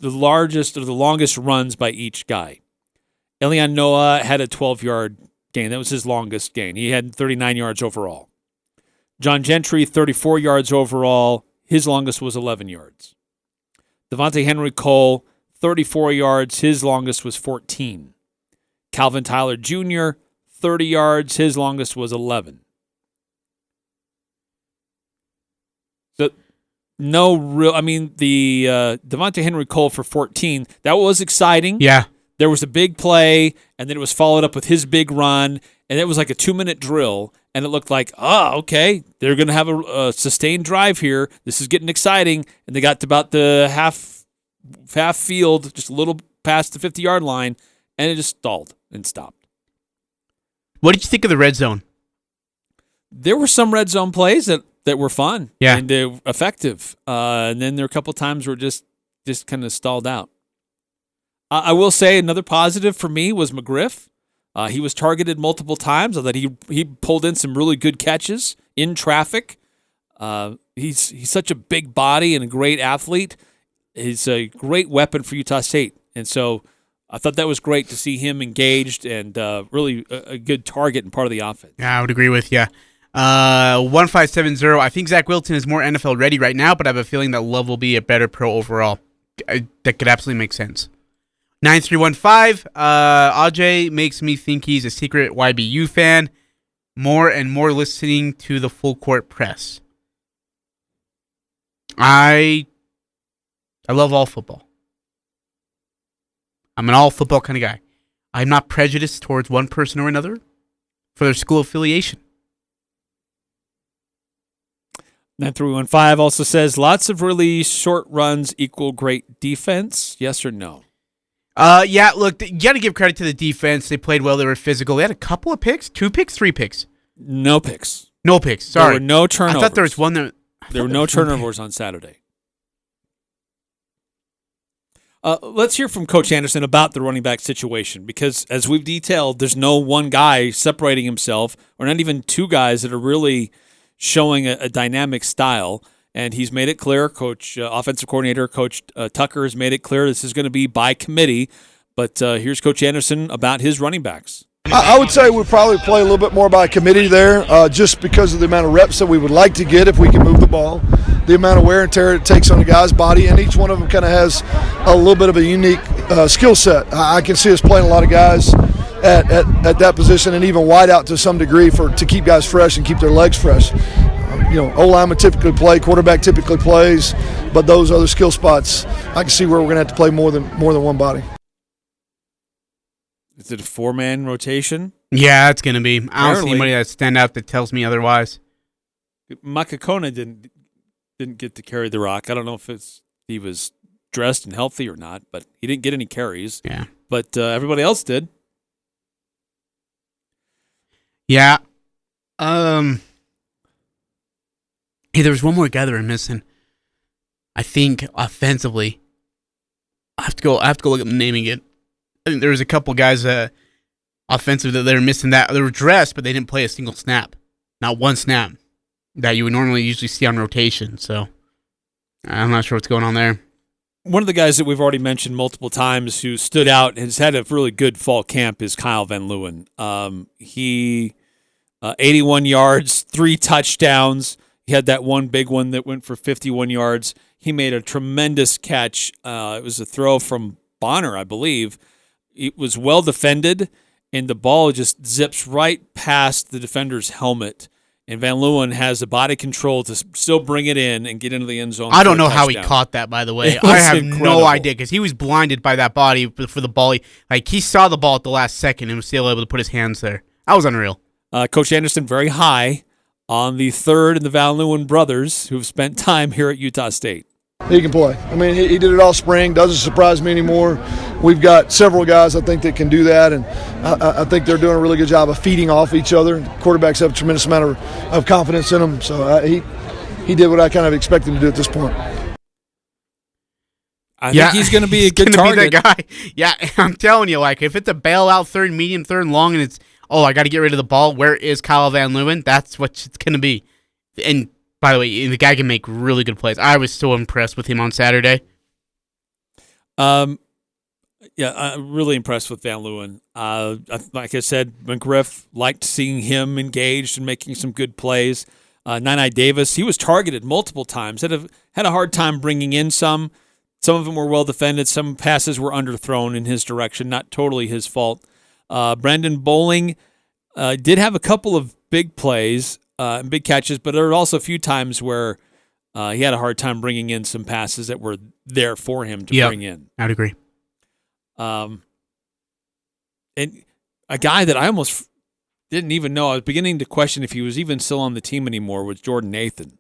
largest or the longest runs by each guy. Elian Noah had a 12-yard gain. That was his longest gain. He had 39 yards overall. John Gentry, 34 yards overall. His longest was 11 yards. Devontae Henry Cole, 34 yards. His longest was 14. Calvin Tyler Jr., 30 yards. His longest was 11. So no real, I mean, the Devontae Henry Cole for 14, that was exciting. Yeah. There was a big play, and then it was followed up with his big run, and it was like a 2-minute drill, and it looked like, okay, they're going to have a sustained drive here. This is getting exciting, and they got to about the half field, just a little past the 50-yard line, and it just stalled and stopped. What did you think of the red zone? There were some red zone plays that were fun and effective, and then there were a couple times where just kind of stalled out. I will say another positive for me was McGriff. He was targeted multiple times, although he pulled in some really good catches in traffic. He's such a big body and a great athlete. He's a great weapon for Utah State, and so I thought that was great to see him engaged and really a good target and part of the offense. Yeah, I would agree with you. 1570. I think Zach Wilson is more NFL ready right now, but I have a feeling that Love will be a better pro overall. That could absolutely make sense. 9315. Ajay makes me think he's a secret YBU fan. More and more listening to the full court press. I love all football. I'm an all football kind of guy. I'm not prejudiced towards one person or another for their school affiliation. 9315 also says lots of really short runs equal great defense. Yes or no? Yeah, look, you got to give credit to the defense. They played well. They were physical. They had a couple of picks. 2 picks, 3 picks. No picks. No picks. Sorry. There were no turnovers. I thought there was one there. There were no turnovers on Saturday. Let's hear from Coach Anderson about the running back situation because, as we've detailed, there's no one guy separating himself or not even two guys that are really showing a dynamic style. And he's made it clear, Coach, offensive coordinator, Coach Tucker has made it clear this is going to be by committee. But here's Coach Anderson about his running backs. I would say we'd probably play a little bit more by committee there just because of the amount of reps that we would like to get if we can move the ball, the amount of wear and tear it takes on a guy's body, and each one of them kind of has a little bit of a unique skill set. I can see us playing a lot of guys at that position and even wide out to some degree to keep guys fresh and keep their legs fresh. O-lineman typically play, quarterback typically plays, but those other skill spots, I can see where we're going to have to play more than one body. Is it a 4-man rotation? Yeah, it's going to be. I don't see anybody that stand out that tells me otherwise. Makakona didn't get to carry the rock. I don't know if he was dressed and healthy or not, but he didn't get any carries. Yeah. But everybody else did. Yeah. Hey, there was one more guy that we're missing. I think offensively, I have to go look up the name again. I think there was a couple guys offensive that they were missing that they were dressed, but they didn't play a single snap, not one snap that you would normally usually see on rotation. So I'm not sure what's going on there. One of the guys that we've already mentioned multiple times who stood out and has had a really good fall camp is Kyle Van Leeuwen. He 81 yards, 3 touchdowns. He had that one big one that went for 51 yards. He made a tremendous catch. It was a throw from Bonner, I believe. It was well defended, and the ball just zips right past the defender's helmet. And Van Leeuwen has the body control to still bring it in and get into the end zone. I don't know how he caught that, by the way. I have no idea because he was blinded by that body for the ball. He saw the ball at the last second and was still able to put his hands there. That was unreal. Coach Anderson, very high on the third in the Val Lewin brothers who've spent time here at Utah State. He can play. I mean, he did it all spring. Doesn't surprise me anymore. We've got several guys, I think, that can do that, and I think they're doing a really good job of feeding off each other. Quarterbacks have a tremendous amount of confidence in them, so he did what I kind of expect him to do at this point. I think he's going to be a good target. Be that guy. Yeah, I'm telling you, like, if it's a bailout third, medium, third, and long, and it's, I got to get rid of the ball, where is Kyle Van Leeuwen? That's what it's going to be. And by the way, the guy can make really good plays. I was so impressed with him on Saturday. I'm really impressed with Van Leeuwen. Like I said, McGriff liked seeing him engaged and making some good plays. Nine Davis, he was targeted multiple times. Had a hard time bringing in some. Some of them were well defended. Some passes were underthrown in his direction. Not totally his fault. Brandon Bowling did have a couple of big plays and big catches, but there were also a few times where he had a hard time bringing in some passes that were there for him to bring in. I'd agree. And a guy that I almost didn't even know, I was beginning to question if he was even still on the team anymore, was Jordan Nathan.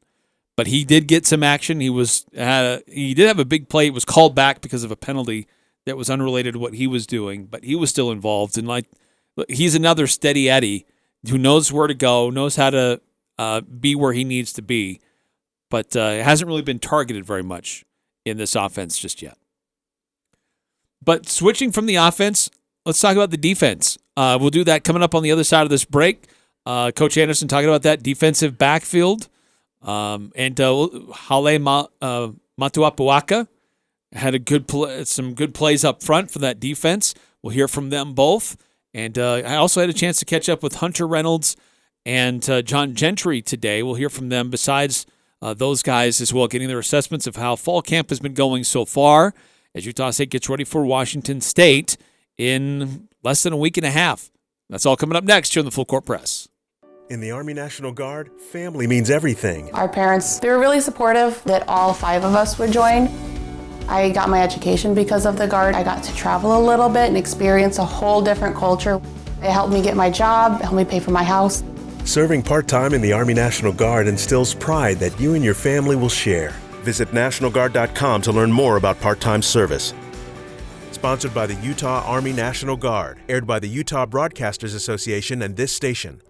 But he did get some action. He did have a big play. It was called back because of a penalty that was unrelated to what he was doing, but he was still involved. And he's another steady Eddie who knows where to go, knows how to be where he needs to be, but hasn't really been targeted very much in this offense just yet. But switching from the offense, let's talk about the defense. We'll do that coming up on the other side of this break. Coach Anderson talking about that defensive backfield. And Hale Matuapuaka had some good plays up front for that defense. We'll hear from them both. And I also had a chance to catch up with Hunter Reynolds and John Gentry today. We'll hear from them besides those guys as well, getting their assessments of how fall camp has been going so far as Utah State gets ready for Washington State in less than a week and a half. That's all coming up next here on the Full Court Press. In the Army National Guard, family means everything. Our parents, they were really supportive that all 5 of us would join. I got my education because of the Guard. I got to travel a little bit and experience a whole different culture. It helped me get my job, it helped me pay for my house. Serving part-time in the Army National Guard instills pride that you and your family will share. Visit NationalGuard.com to learn more about part-time service. Sponsored by the Utah Army National Guard. Aired by the Utah Broadcasters Association and this station.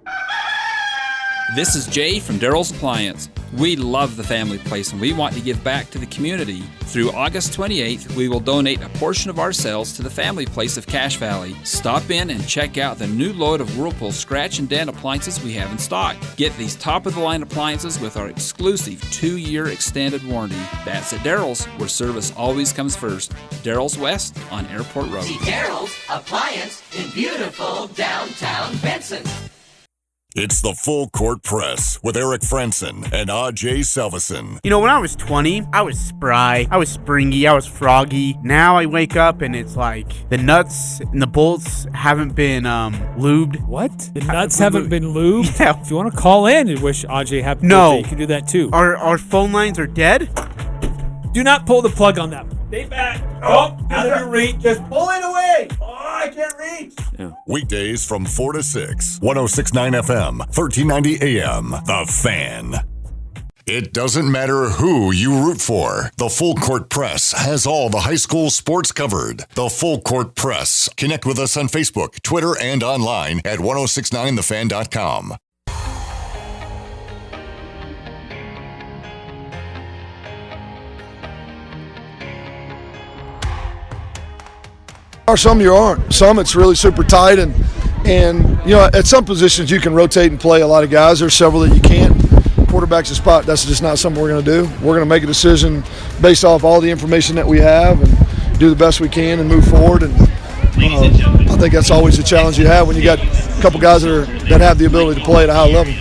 This is Jay from Daryl's Appliance. We love the family place and we want to give back to the community. Through August 28th, we will donate a portion of our sales to the family place of Cache Valley. Stop in and check out the new load of Whirlpool scratch and dent appliances we have in stock. Get these top-of-the-line appliances with our exclusive 2-year extended warranty. That's at Daryl's, where service always comes first. Daryl's West on Airport Road. See Daryl's Appliance in beautiful downtown Benson. It's the Full Court Press with Eric Frandsen and Ajay Salvesen. You know, when I was 20, I was spry, I was springy, I was froggy. Now I wake up and it's like the nuts and the bolts haven't been lubed. What? The nuts haven't been lubed? Yeah. If you want to call in and wish Ajay happy No. birthday, you can do that too. Our phone lines are dead? Do not pull the plug on that. Stay back. Oh, out of your reach. Just pull it away. Oh, I can't reach. Yeah. Weekdays from 4 to 6, 106.9 FM, 1390 AM, The Fan. It doesn't matter who you root for. The Full Court Press has all the high school sports covered. The Full Court Press. Connect with us on Facebook, Twitter, and online at 1069thefan.com. Some you aren't. Some it's really super tight, and you know, at some positions you can rotate and play a lot of guys. There's several that you can't. Quarterback's a spot. That's just not something we're going to do. We're going to make a decision based off all the information that we have and do the best we can and move forward. And I think that's always a challenge you have when you got a couple guys that have the ability to play at a high level.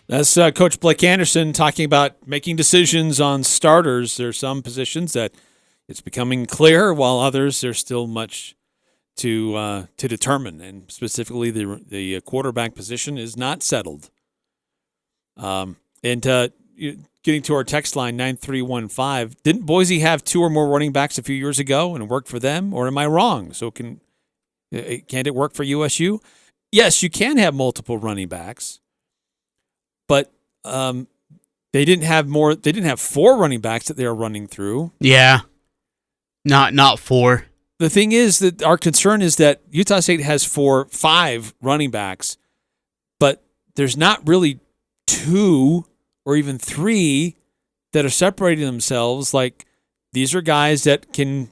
That's Coach Blake Anderson talking about making decisions on starters. There's some positions that it's becoming clear, while others there's still much to determine, and specifically the quarterback position is not settled. And getting to our text line 9315, didn't Boise have 2 or more running backs a few years ago and it worked for them, or am I wrong? So can't it work for USU? Yes, you can have multiple running backs, but they didn't have more. They didn't have 4 running backs that they were running through. Yeah, not 4. The thing is that our concern is that Utah State has 5 running backs, but there's not really 2 or even 3 that are separating themselves. Like, these are guys that can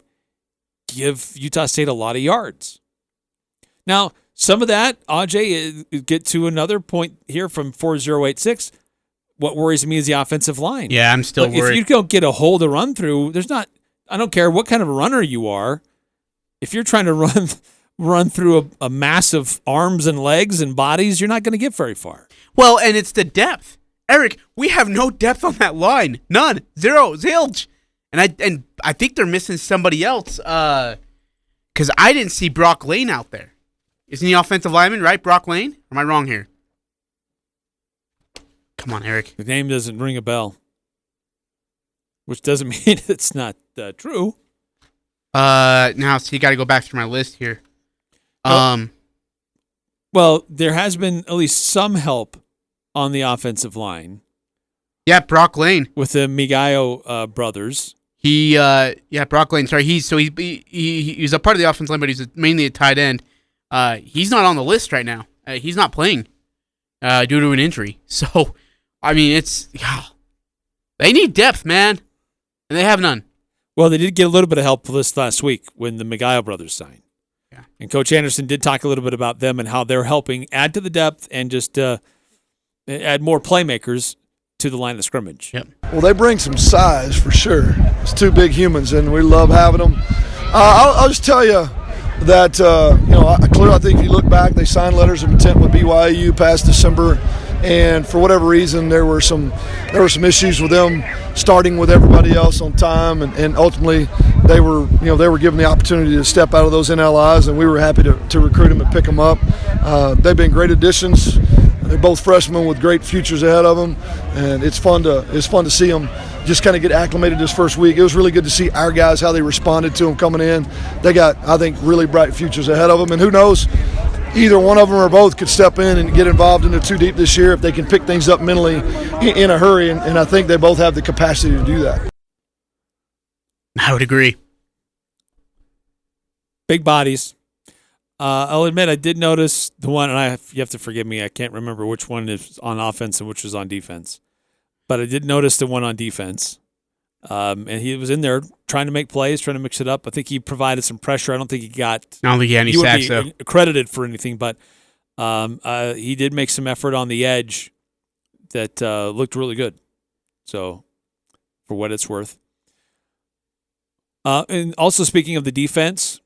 give Utah State a lot of yards. Now, some of that, Ajay, get to another point here from 4086. What worries me is the offensive line. Yeah, I'm still worried. If you don't get a hole to run through, I don't care what kind of a runner you are. If you're trying to run through a mass of arms and legs and bodies, you're not going to get very far. Well, and it's the depth. Eric, we have no depth on that line. None. 0. Zilch. And I think they're missing somebody else because I didn't see Brock Lane out there. Isn't he offensive lineman, right? Brock Lane? Or am I wrong here? Come on, Eric. The name doesn't ring a bell, which doesn't mean it's not true. Now, so you got to go back through my list here. Well, there has been at least some help on the offensive line. Yeah, Brock Lane with the Migayo brothers. Brock Lane. Sorry, he's a part of the offensive line, but he's mainly a tight end. He's not on the list right now. He's not playing due to an injury. So, I mean, they need depth, man, and they have none. Well, they did get a little bit of help this last week when the Migayo brothers signed. Yeah. And Coach Anderson did talk a little bit about them and how they're helping add to the depth and just add more playmakers to the line of scrimmage. Yep. Well, they bring some size for sure. It's 2 big humans, and we love having them. I'll just tell you that I think if you look back, they signed letters of intent with BYU past December, and for whatever reason, there were some issues with them starting with everybody else on time, and ultimately they were given the opportunity to step out of those NLIs, and we were happy to recruit them and pick them up. They've been great additions. They're both freshmen with great futures ahead of them, and it's fun to see them just kind of get acclimated this first week. It was really good to see our guys, how they responded to them coming in. They got, I think, really bright futures ahead of them, and who knows, either one of them or both could step in and get involved in the 2 deep this year if they can pick things up mentally in a hurry, and I think they both have the capacity to do that. I would agree. Big bodies. I'll admit I did notice the one, and you have to forgive me, I can't remember which one is on offense and which is on defense. But I did notice the one on defense. And he was in there trying to make plays, trying to mix it up. I think he provided some pressure. I don't think he had any sacks, though. Credited for anything, but he did make some effort on the edge that looked really good. So, for what it's worth. And also, speaking of the defense,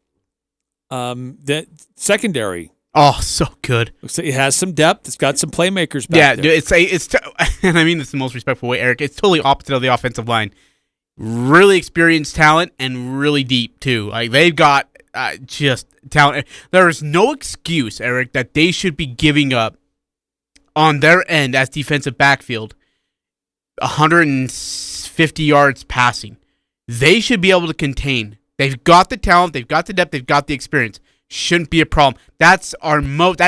that secondary. Oh, so good. It has some depth. It's got some playmakers back there. And I mean this in the most respectful way, Eric. It's totally opposite of the offensive line. Really experienced talent and really deep too. Like they've got just talent. There is no excuse, Eric, that they should be giving up on their end as defensive backfield 150 yards passing. They should be able to contain. They've got the talent, they've got the depth, they've got the experience. Shouldn't be a problem. That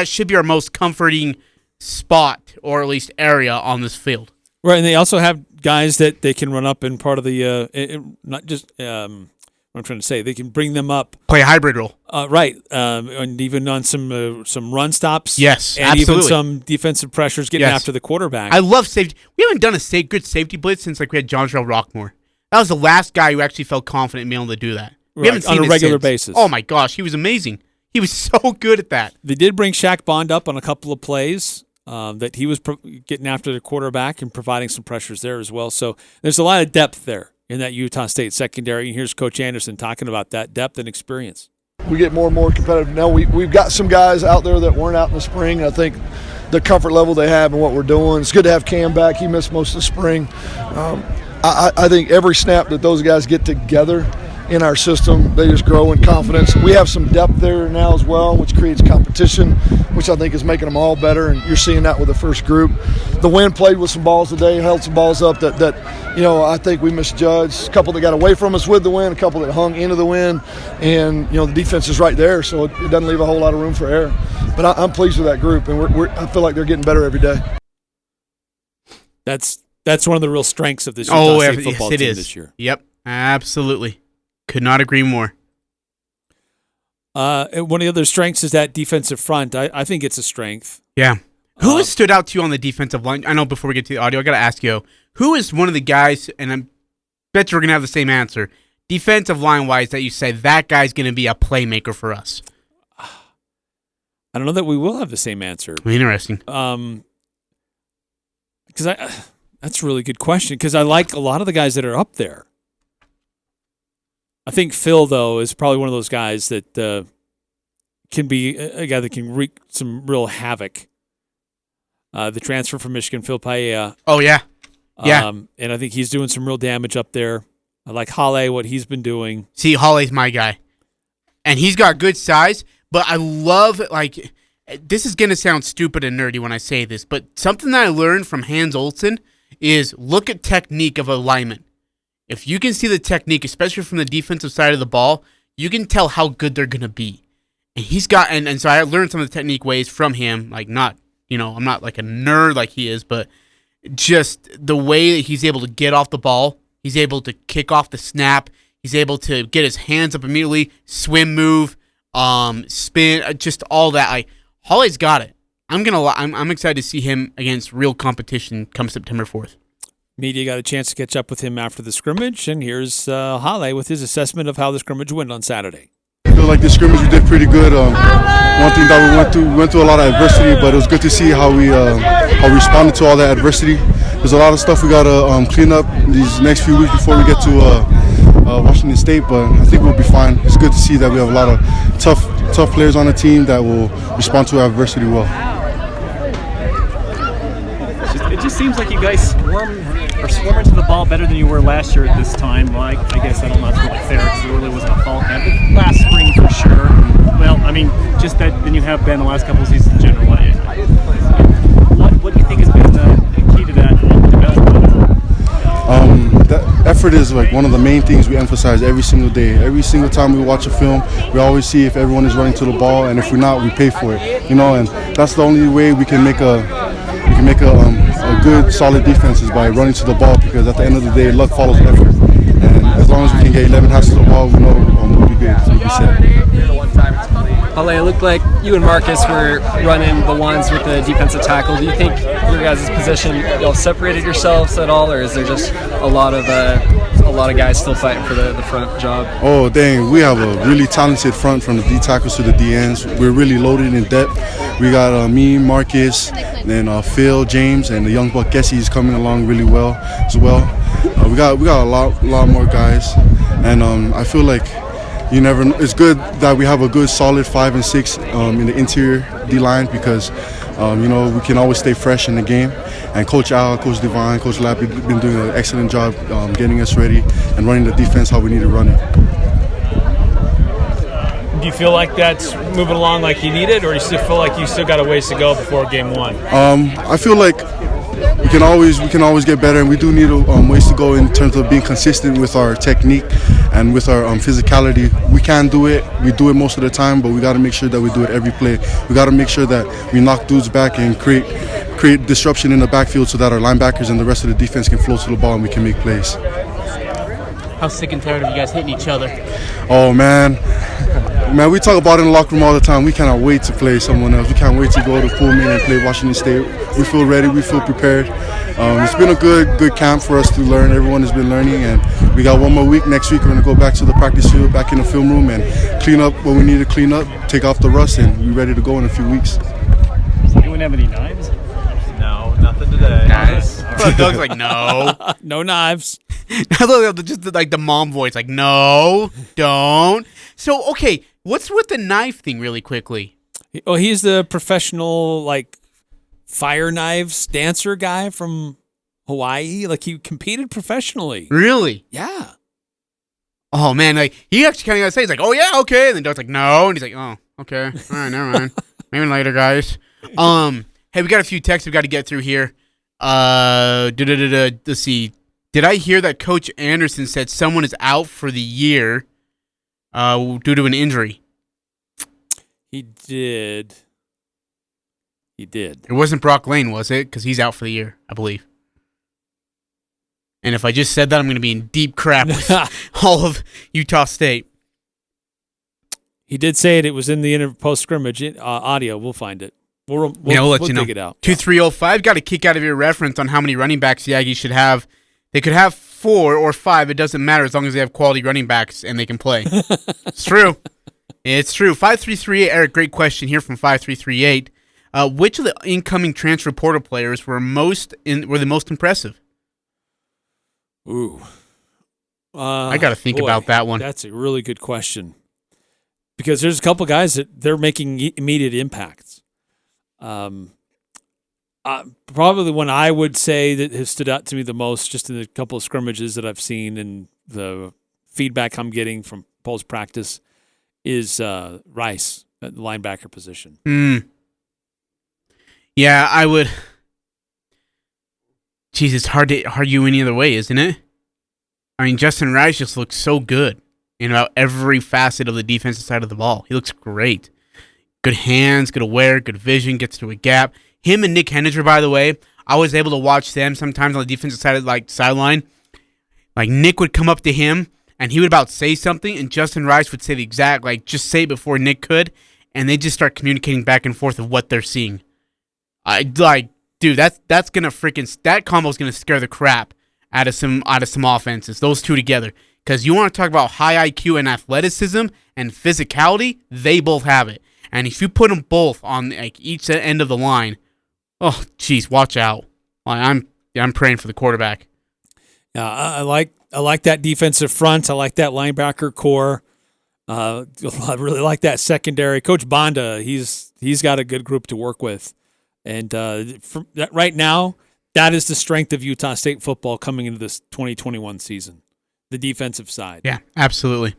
should be our most comforting spot, or at least area on this field. Right, and they also have guys that they can run up in part of the not just what I'm trying to say. They can bring them up, play a hybrid role. Right, and even on some run stops. Yes, and absolutely. even some defensive pressures getting after the quarterback. I love safety. We haven't done a good safety blitz since we had John Jarrell Rockmore. That was the last guy who actually felt confident in being able to do that. We haven't seen on a regular since. basis. Oh my gosh, he was amazing. He was so good at that. They did bring Shaq Bond up on a couple of plays that he was getting after the quarterback and providing some pressures there as well. So there's a lot of depth there in that Utah State secondary. And here's Coach Anderson talking about that depth and experience. We get more and more competitive. Now we've got some guys out there that weren't out in the spring. I think the comfort level they have in what we're doing. It's good to have Cam back. He missed most of the spring. I think every snap that those guys get together in our system, they just grow in confidence. We have some depth there now as well, which creates competition, which I think is making them all better, and you're seeing that with the first group. The wind played with some balls today, held some balls up that I think we misjudged. A couple that got away from us with the wind, a couple that hung into the wind, and the defense is right there, so it doesn't leave a whole lot of room for error. But I'm pleased with that group, and I feel like they're getting better every day. That's one of the real strengths of this Utah State football team this year. Yep, absolutely. Could not agree more. One of the other strengths is that defensive front. I think it's a strength. Yeah. Who has stood out to you on the defensive line? I know before we get to the audio, I got to ask you, who is one of the guys, and I bet you're going to have the same answer, defensive line-wise, that you say that guy's going to be a playmaker for us? I don't know that we will have the same answer. Interesting. Because that's a really good question, because I like a lot of the guys that are up there. I think Phil, though, is probably one of those guys that can be a guy that can wreak some real havoc. The transfer from Michigan, Phil Paella. Oh, yeah. Yeah. And I think he's doing some real damage up there. I like Halle, what he's been doing. See, Halle's my guy. And he's got good size, but I love, like, this is going to sound stupid and nerdy when I say this, but something that I learned from Hans Olsen is look at technique of a lineman. If you can see the technique, especially from the defensive side of the ball, you can tell how good they're going to be. And he's got, and so I learned some of the technique ways from him, like not, I'm not like a nerd like he is, but just the way that he's able to get off the ball, he's able to kick off the snap, he's able to get his hands up immediately, swim move, spin, just all that. Like, Holly's got it. I'm excited to see him against real competition come September 4th. Media got a chance to catch up with him after the scrimmage, and here's Halle with his assessment of how the scrimmage went on Saturday. I feel like the scrimmage we did pretty good. One thing that we went through a lot of adversity, but it was good to see how we responded to all that adversity. There's a lot of stuff we got to clean up these next few weeks before we get to Washington State, but I think we'll be fine. It's good to see that we have a lot of tough players on the team that will respond to adversity well. It just seems like you guys swarm into the ball better than you were last year at this time. Well, I guess I don't know if it's really fair because it really wasn't a fall camp. But last spring for sure. Well, I mean, just that than you have been the last couple of seasons in general. What do you think has been the key to that development? That effort is like one of the main things we emphasize every single day. Every single time we watch a film, we always see if everyone is running to the ball, and if we're not, we pay for it. And that's the only way we can make a good, solid defense is by running to the ball, because at the end of the day, luck follows effort. And as long as we can get 11 passes to the ball, we know we'll be good. Like we said. Halle, it looked like you and Marcus were running the ones with the defensive tackle. Do you think your guys' position, y'all separated yourselves at all, or is there just a lot of guys still fighting for the front job? Oh, dang. We have a really talented front from the D tackles to the D ends. We're really loaded in depth. We got me, Marcus, then Phil, James, and the young buck Gessie is coming along really well as well. We got a lot more guys, and I feel like it's good that we have a good solid 5 and 6 in the interior D line, because we can always stay fresh in the game. And Coach Al, Coach Devine, Coach Lappy have been doing an excellent job getting us ready and running the defense how we need to run it. Do you feel like that's moving along like you need it, or do you still feel like you still got a ways to go before game one? I feel like we can always get better, and we do need ways to go in terms of being consistent with our technique and with our physicality. We can do it. We do it most of the time, but we got to make sure that we do it every play. We got to make sure that we knock dudes back and create disruption in the backfield so that our linebackers and the rest of the defense can flow to the ball and we can make plays. How sick and tired of you guys hitting each other? Oh, man, we talk about it in the locker room all the time. We cannot wait to play someone else. We can't wait to go to Pullman and play Washington State. We feel ready. We feel prepared. It's been a good camp for us to learn. Everyone has been learning, and we got one more week. Next week, we're going to go back to the practice field, back in the film room, and clean up what we need to clean up, take off the rust, and be ready to go in a few weeks. Does anyone have any knives? No, nothing today. Nice. Doug's like, no. No knives. Just like the mom voice, like, no, don't. So, okay, what's with the knife thing really quickly? Well, he's the professional, fire knives dancer guy from Hawaii. He competed professionally. Really? Yeah. Oh, man, he actually kind of got to say, he's like, oh, yeah, okay. And then Doug's like, no. And he's like, oh, okay. All right, never mind. Maybe later, guys. Hey, we got a few texts we got to get through here. Let's see. Did I hear that Coach Anderson said someone is out for the year due to an injury? He did. It wasn't Brock Lane, was it? Because he's out for the year, I believe. And if I just said that, I'm going to be in deep crap with all of Utah State. He did say it was in the post-scrimmage audio. We'll find it. We'll let you know. dig it out. 2305 got a kick out of your reference on how many running backs the Aggies should have. They could have 4 or 5. It doesn't matter as long as they have quality running backs and they can play. It's true. It's true. 5338, Eric, great question here from 5338. Which of the incoming transfer portal players were the most impressive? Ooh. I got to think about that one. That's a really good question. Because there's a couple guys that they're making immediate impacts. Probably the one I would say that has stood out to me the most, just in the couple of scrimmages that I've seen and the feedback I'm getting from post practice, is Rice at the linebacker position. Yeah, I would. Jeez, it's hard to argue any other way, isn't it? I mean, Justin Rice just looks so good in about every facet of the defensive side of the ball. He looks great. Good hands, good aware, good vision, gets to a gap. Him and Nick Henninger, by the way, I was able to watch them sometimes on the defensive side of sideline. Like, Nick would come up to him, and he would about say something, and Justin Rice would say the exact, just say it before Nick could, and they just start communicating back and forth of what they're seeing. Dude, that's gonna that combo's gonna scare the crap out of some offenses. Those two together. Because you want to talk about high IQ and athleticism and physicality, they both have it. And if you put them both on each end of the line, oh, geez, watch out. I'm praying for the quarterback. I like that defensive front. I like that linebacker core. I really like that secondary. Coach Bonda, he's got a good group to work with. And right now, that is the strength of Utah State football coming into this 2021 season. The defensive side. Yeah, absolutely.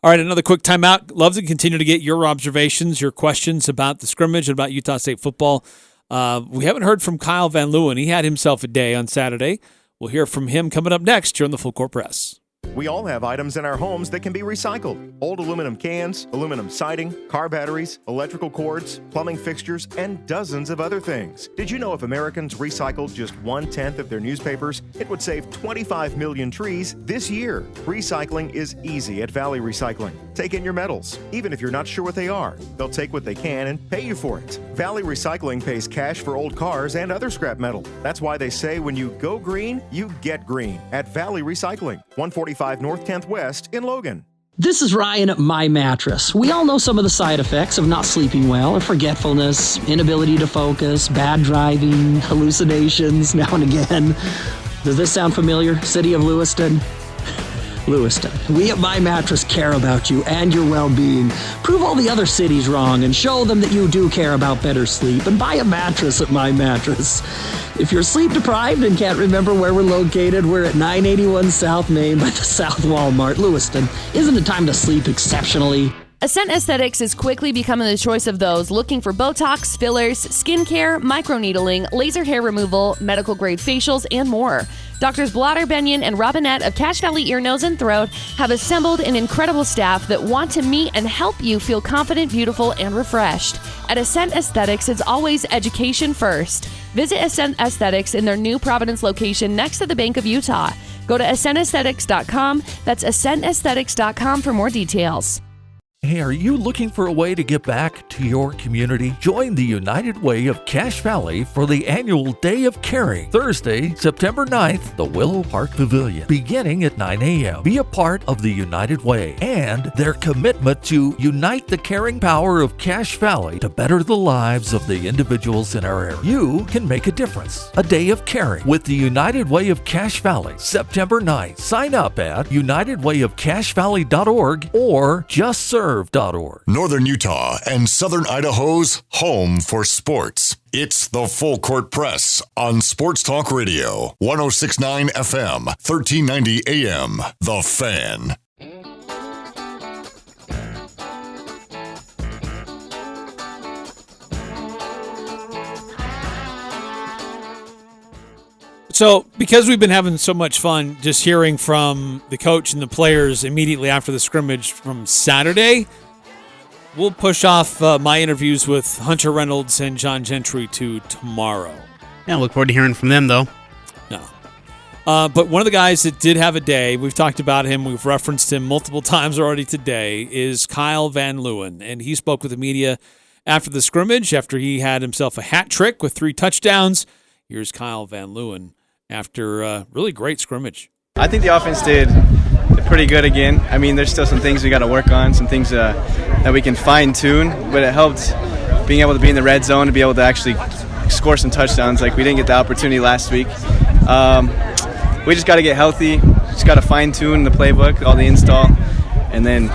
All right, another quick timeout. Love to continue to get your observations, your questions about the scrimmage and about Utah State football. We haven't heard from Kyle Van Leeuwen. He had himself a day on Saturday. We'll hear from him coming up next here on the Full Court Press. We all have items in our homes that can be recycled. Old aluminum cans, aluminum siding, car batteries, electrical cords, plumbing fixtures, and dozens of other things. Did you know if Americans recycled just 1/10 of their newspapers, it would save 25 million trees this year? Recycling is easy at Valley Recycling. Take in your metals, even if you're not sure what they are. They'll take what they can and pay you for it. Valley Recycling pays cash for old cars and other scrap metal. That's why they say when you go green, you get green at Valley Recycling, 145 North 10th West in Logan. This is Ryan at My Mattress. We all know some of the side effects of not sleeping well: forgetfulness, inability to focus, bad driving, hallucinations now and again. Does this sound familiar? City of Lewiston? Lewiston. We at My Mattress care about you and your well-being. Prove all the other cities wrong and show them that you do care about better sleep, and buy a mattress at My Mattress. If you're sleep deprived and can't remember where we're located, we're at 981 South Main by the South Walmart, Lewiston. Isn't it time to sleep exceptionally? Ascent Aesthetics is quickly becoming the choice of those looking for Botox, fillers, skincare, microneedling, laser hair removal, medical-grade facials, and more. Doctors Blotter, Benyon, and Robinette of Cache Valley Ear, Nose, and Throat have assembled an incredible staff that want to meet and help you feel confident, beautiful, and refreshed. At Ascent Aesthetics, it's always education first. Visit Ascent Aesthetics in their new Providence location next to the Bank of Utah. Go to ascentaesthetics.com. That's ascentaesthetics.com for more details. Hey, are you looking for a way to give back to your community? Join the United Way of Cache Valley for the annual Day of Caring, Thursday, September 9th, the Willow Park Pavilion, beginning at 9 a.m. Be a part of the United Way and their commitment to unite the caring power of Cache Valley to better the lives of the individuals in our area. You can make a difference. A Day of Caring with the United Way of Cache Valley, September 9th. Sign up at unitedwayofcachevalley.org or just serve. Northern Utah and Southern Idaho's home for sports. It's the Full Court Press on Sports Talk Radio, 106.9 FM, 1390 AM. The Fan. So, because we've been having so much fun just hearing from the coach and the players immediately after the scrimmage from Saturday, we'll push off my interviews with Hunter Reynolds and John Gentry to tomorrow. Yeah, I look forward to hearing from them, though. No. But one of the guys that did have a day, we've talked about him, we've referenced him multiple times already today, is Kyle Van Leeuwen. And he spoke with the media after the scrimmage, after he had himself a hat trick with 3 touchdowns. Here's Kyle Van Leeuwen after a really great scrimmage. I think the offense did pretty good again. I mean, there's still some things we got to work on, some things that we can fine-tune, but it helped being able to be in the red zone, to be able to actually score some touchdowns. Like, we didn't get the opportunity last week. We just got to get healthy, just got to fine-tune the playbook, all the install, and then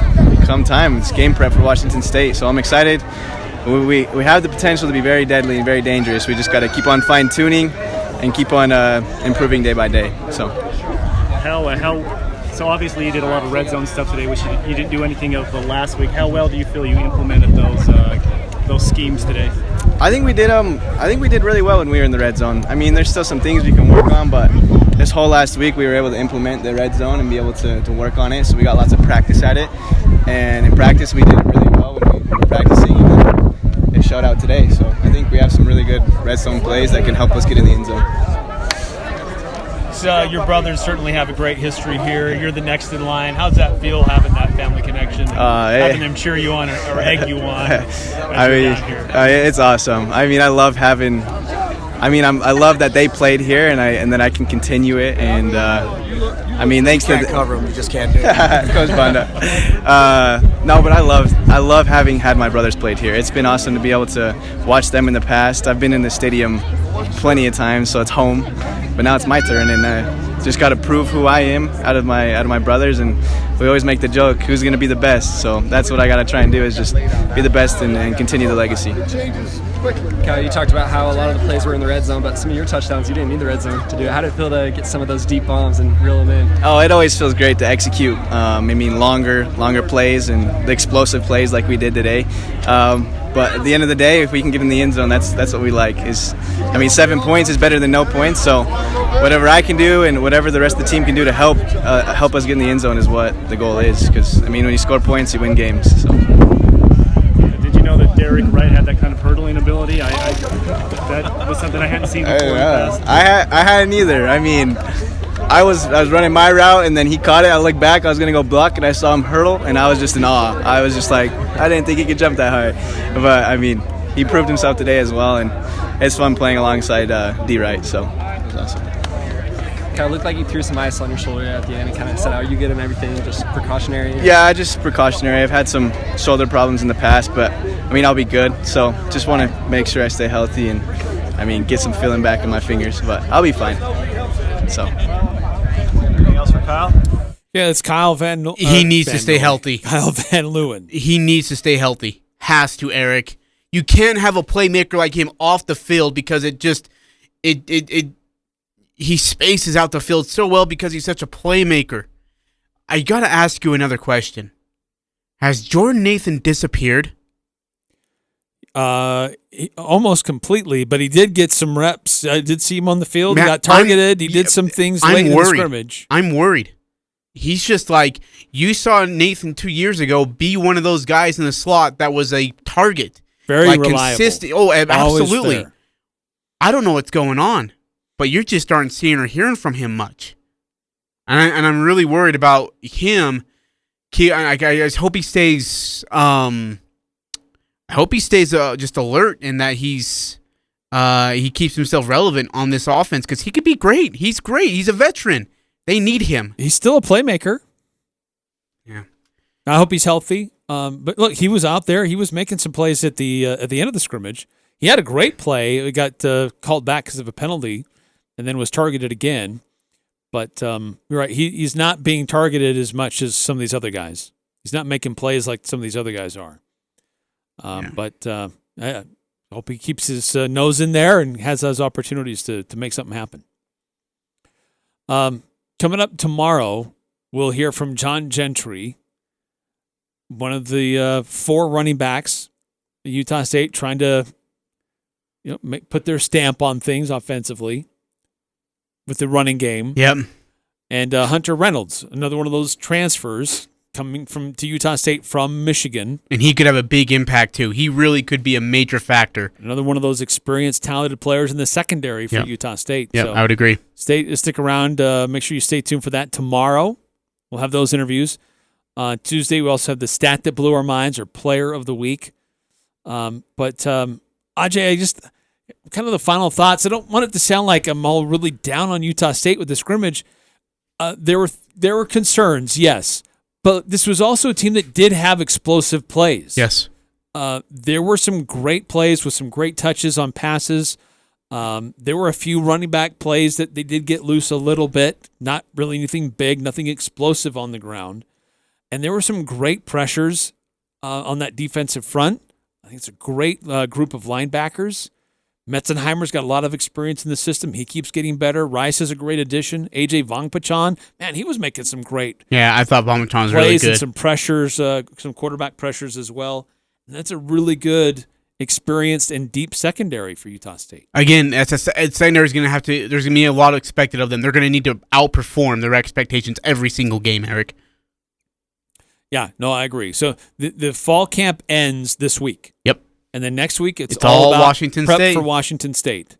come time, it's game prep for Washington State. So I'm excited. We have the potential to be very deadly and very dangerous. We just got to keep on fine-tuning and keep on improving day by day. So obviously you did a lot of red zone stuff today, which you didn't do anything of the last week. How well do you feel you implemented those schemes today? I think we did. I think we did really well when we were in the red zone. I mean, there's still some things we can work on, but this whole last week we were able to implement the red zone and be able to work on it. So we got lots of practice at it, and in practice we did it really well when we were practicing, and it showed out today. So I think we have some really good red zone plays that can help us get in the end zone. Your brothers certainly have a great history here. You're the next in line. How's that feel, having that family connection, having them cheer you on or egg you on? It's awesome. I mean, I love having. I love that they played here, and then I can continue it. And thanks to cover them, you just can't do it. Coach Banda. No, but I love having had my brothers played here. It's been awesome to be able to watch them in the past. I've been in the stadium plenty of times, so it's home. But now it's my turn, and just got to prove who I am out of my brothers. And we always make the joke, who's going to be the best? So that's what I got to try and do, is just be the best and continue the legacy. Kyle, you talked about how a lot of the plays were in the red zone, but some of your touchdowns you didn't need the red zone to do. How did it feel to get some of those deep bombs and reel them in? Oh, it always feels great to execute. Longer plays and the explosive plays like we did today. But at the end of the day, if we can get in the end zone, that's what we like. 7 points is better than no points. So whatever I can do and whatever the rest of the team can do to help us get in the end zone is what the goal is. Because when you score points, you win games. So. Did you know that Derek Wright had that kind of hurdling ability? That was something I hadn't seen before in the past. I hadn't either. I was running my route, and then he caught it. I looked back, I was going to go block, and I saw him hurdle, and I was just in awe. I was just like, I didn't think he could jump that high. But, he proved himself today as well, and it's fun playing alongside D. Wright, so it was awesome. Kind of looked like you threw some ice on your shoulder at the end and kind of said, "Are you good and everything?" Just precautionary? Yeah, just precautionary. I've had some shoulder problems in the past, but, I'll be good. So just want to make sure I stay healthy and, get some feeling back in my fingers. But I'll be fine. So... Anything else for Kyle? Yeah, it's Kyle Van. He needs to stay healthy. Kyle Van Leeuwen. He needs to stay healthy. Has to, Eric. You can't have a playmaker like him off the field because he spaces out the field so well because he's such a playmaker. I gotta ask you another question. Has Jordan Nathan disappeared? Almost completely, but he did get some reps. I did see him on the field. He got targeted. He did some things late in the scrimmage. I'm worried. He's just like, you saw Nathan 2 years ago be one of those guys in the slot that was a target. Very reliable. Consistent. Oh, absolutely. I don't know what's going on, but you just aren't seeing or hearing from him much. And I'm really worried about him. I just hope he stays... I hope he stays just alert and that he keeps himself relevant on this offense because he could be great. He's great. He's a veteran. They need him. He's still a playmaker. Yeah. I hope he's healthy. But look, he was out there. He was making some plays at the end of the scrimmage. He had a great play. He got called back because of a penalty, and then was targeted again. But you're right. He's not being targeted as much as some of these other guys. He's not making plays like some of these other guys are. But I hope he keeps his nose in there and has those opportunities to make something happen. Coming up tomorrow, we'll hear from John Gentry, one of the 4 running backs at Utah State, trying to put their stamp on things offensively with the running game. Yep. And Hunter Reynolds, another one of those transfers coming to Utah State from Michigan. And he could have a big impact, too. He really could be a major factor. Another one of those experienced, talented players in the secondary for Utah State. Yeah, I would agree. Stick around. Make sure you stay tuned for that tomorrow. We'll have those interviews. Tuesday, we also have the stat that blew our minds, or player of the week. But Ajay, kind of the final thoughts. I don't want it to sound like I'm all really down on Utah State with the scrimmage. There were concerns, yes. But this was also a team that did have explosive plays. Yes. There were some great plays with some great touches on passes. There were a few running back plays that they did get loose a little bit. Not really anything big, nothing explosive on the ground. And there were some great pressures on that defensive front. I think it's a great group of linebackers. Metzenheimer's got a lot of experience in the system. He keeps getting better. Rice is a great addition. Ajay Vongpachan, man, he was making some great I thought Vongpachan was plays really good. And some pressures, some quarterback pressures as well. And that's a really good, experienced, and deep secondary for Utah State. Again, secondary is going to have to. There's going to be a lot expected of them. They're going to need to outperform their expectations every single game, Eric. Yeah, no, I agree. So the fall camp ends this week. Yep. And then next week, it's all about Washington prep State. for Washington State.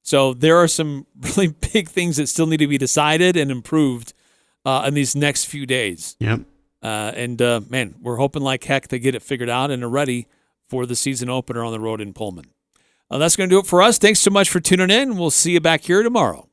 So there are some really big things that still need to be decided and improved in these next few days. Yep. Man, we're hoping like heck they get it figured out and are ready for the season opener on the road in Pullman. That's going to do it for us. Thanks so much for tuning in. We'll see you back here tomorrow.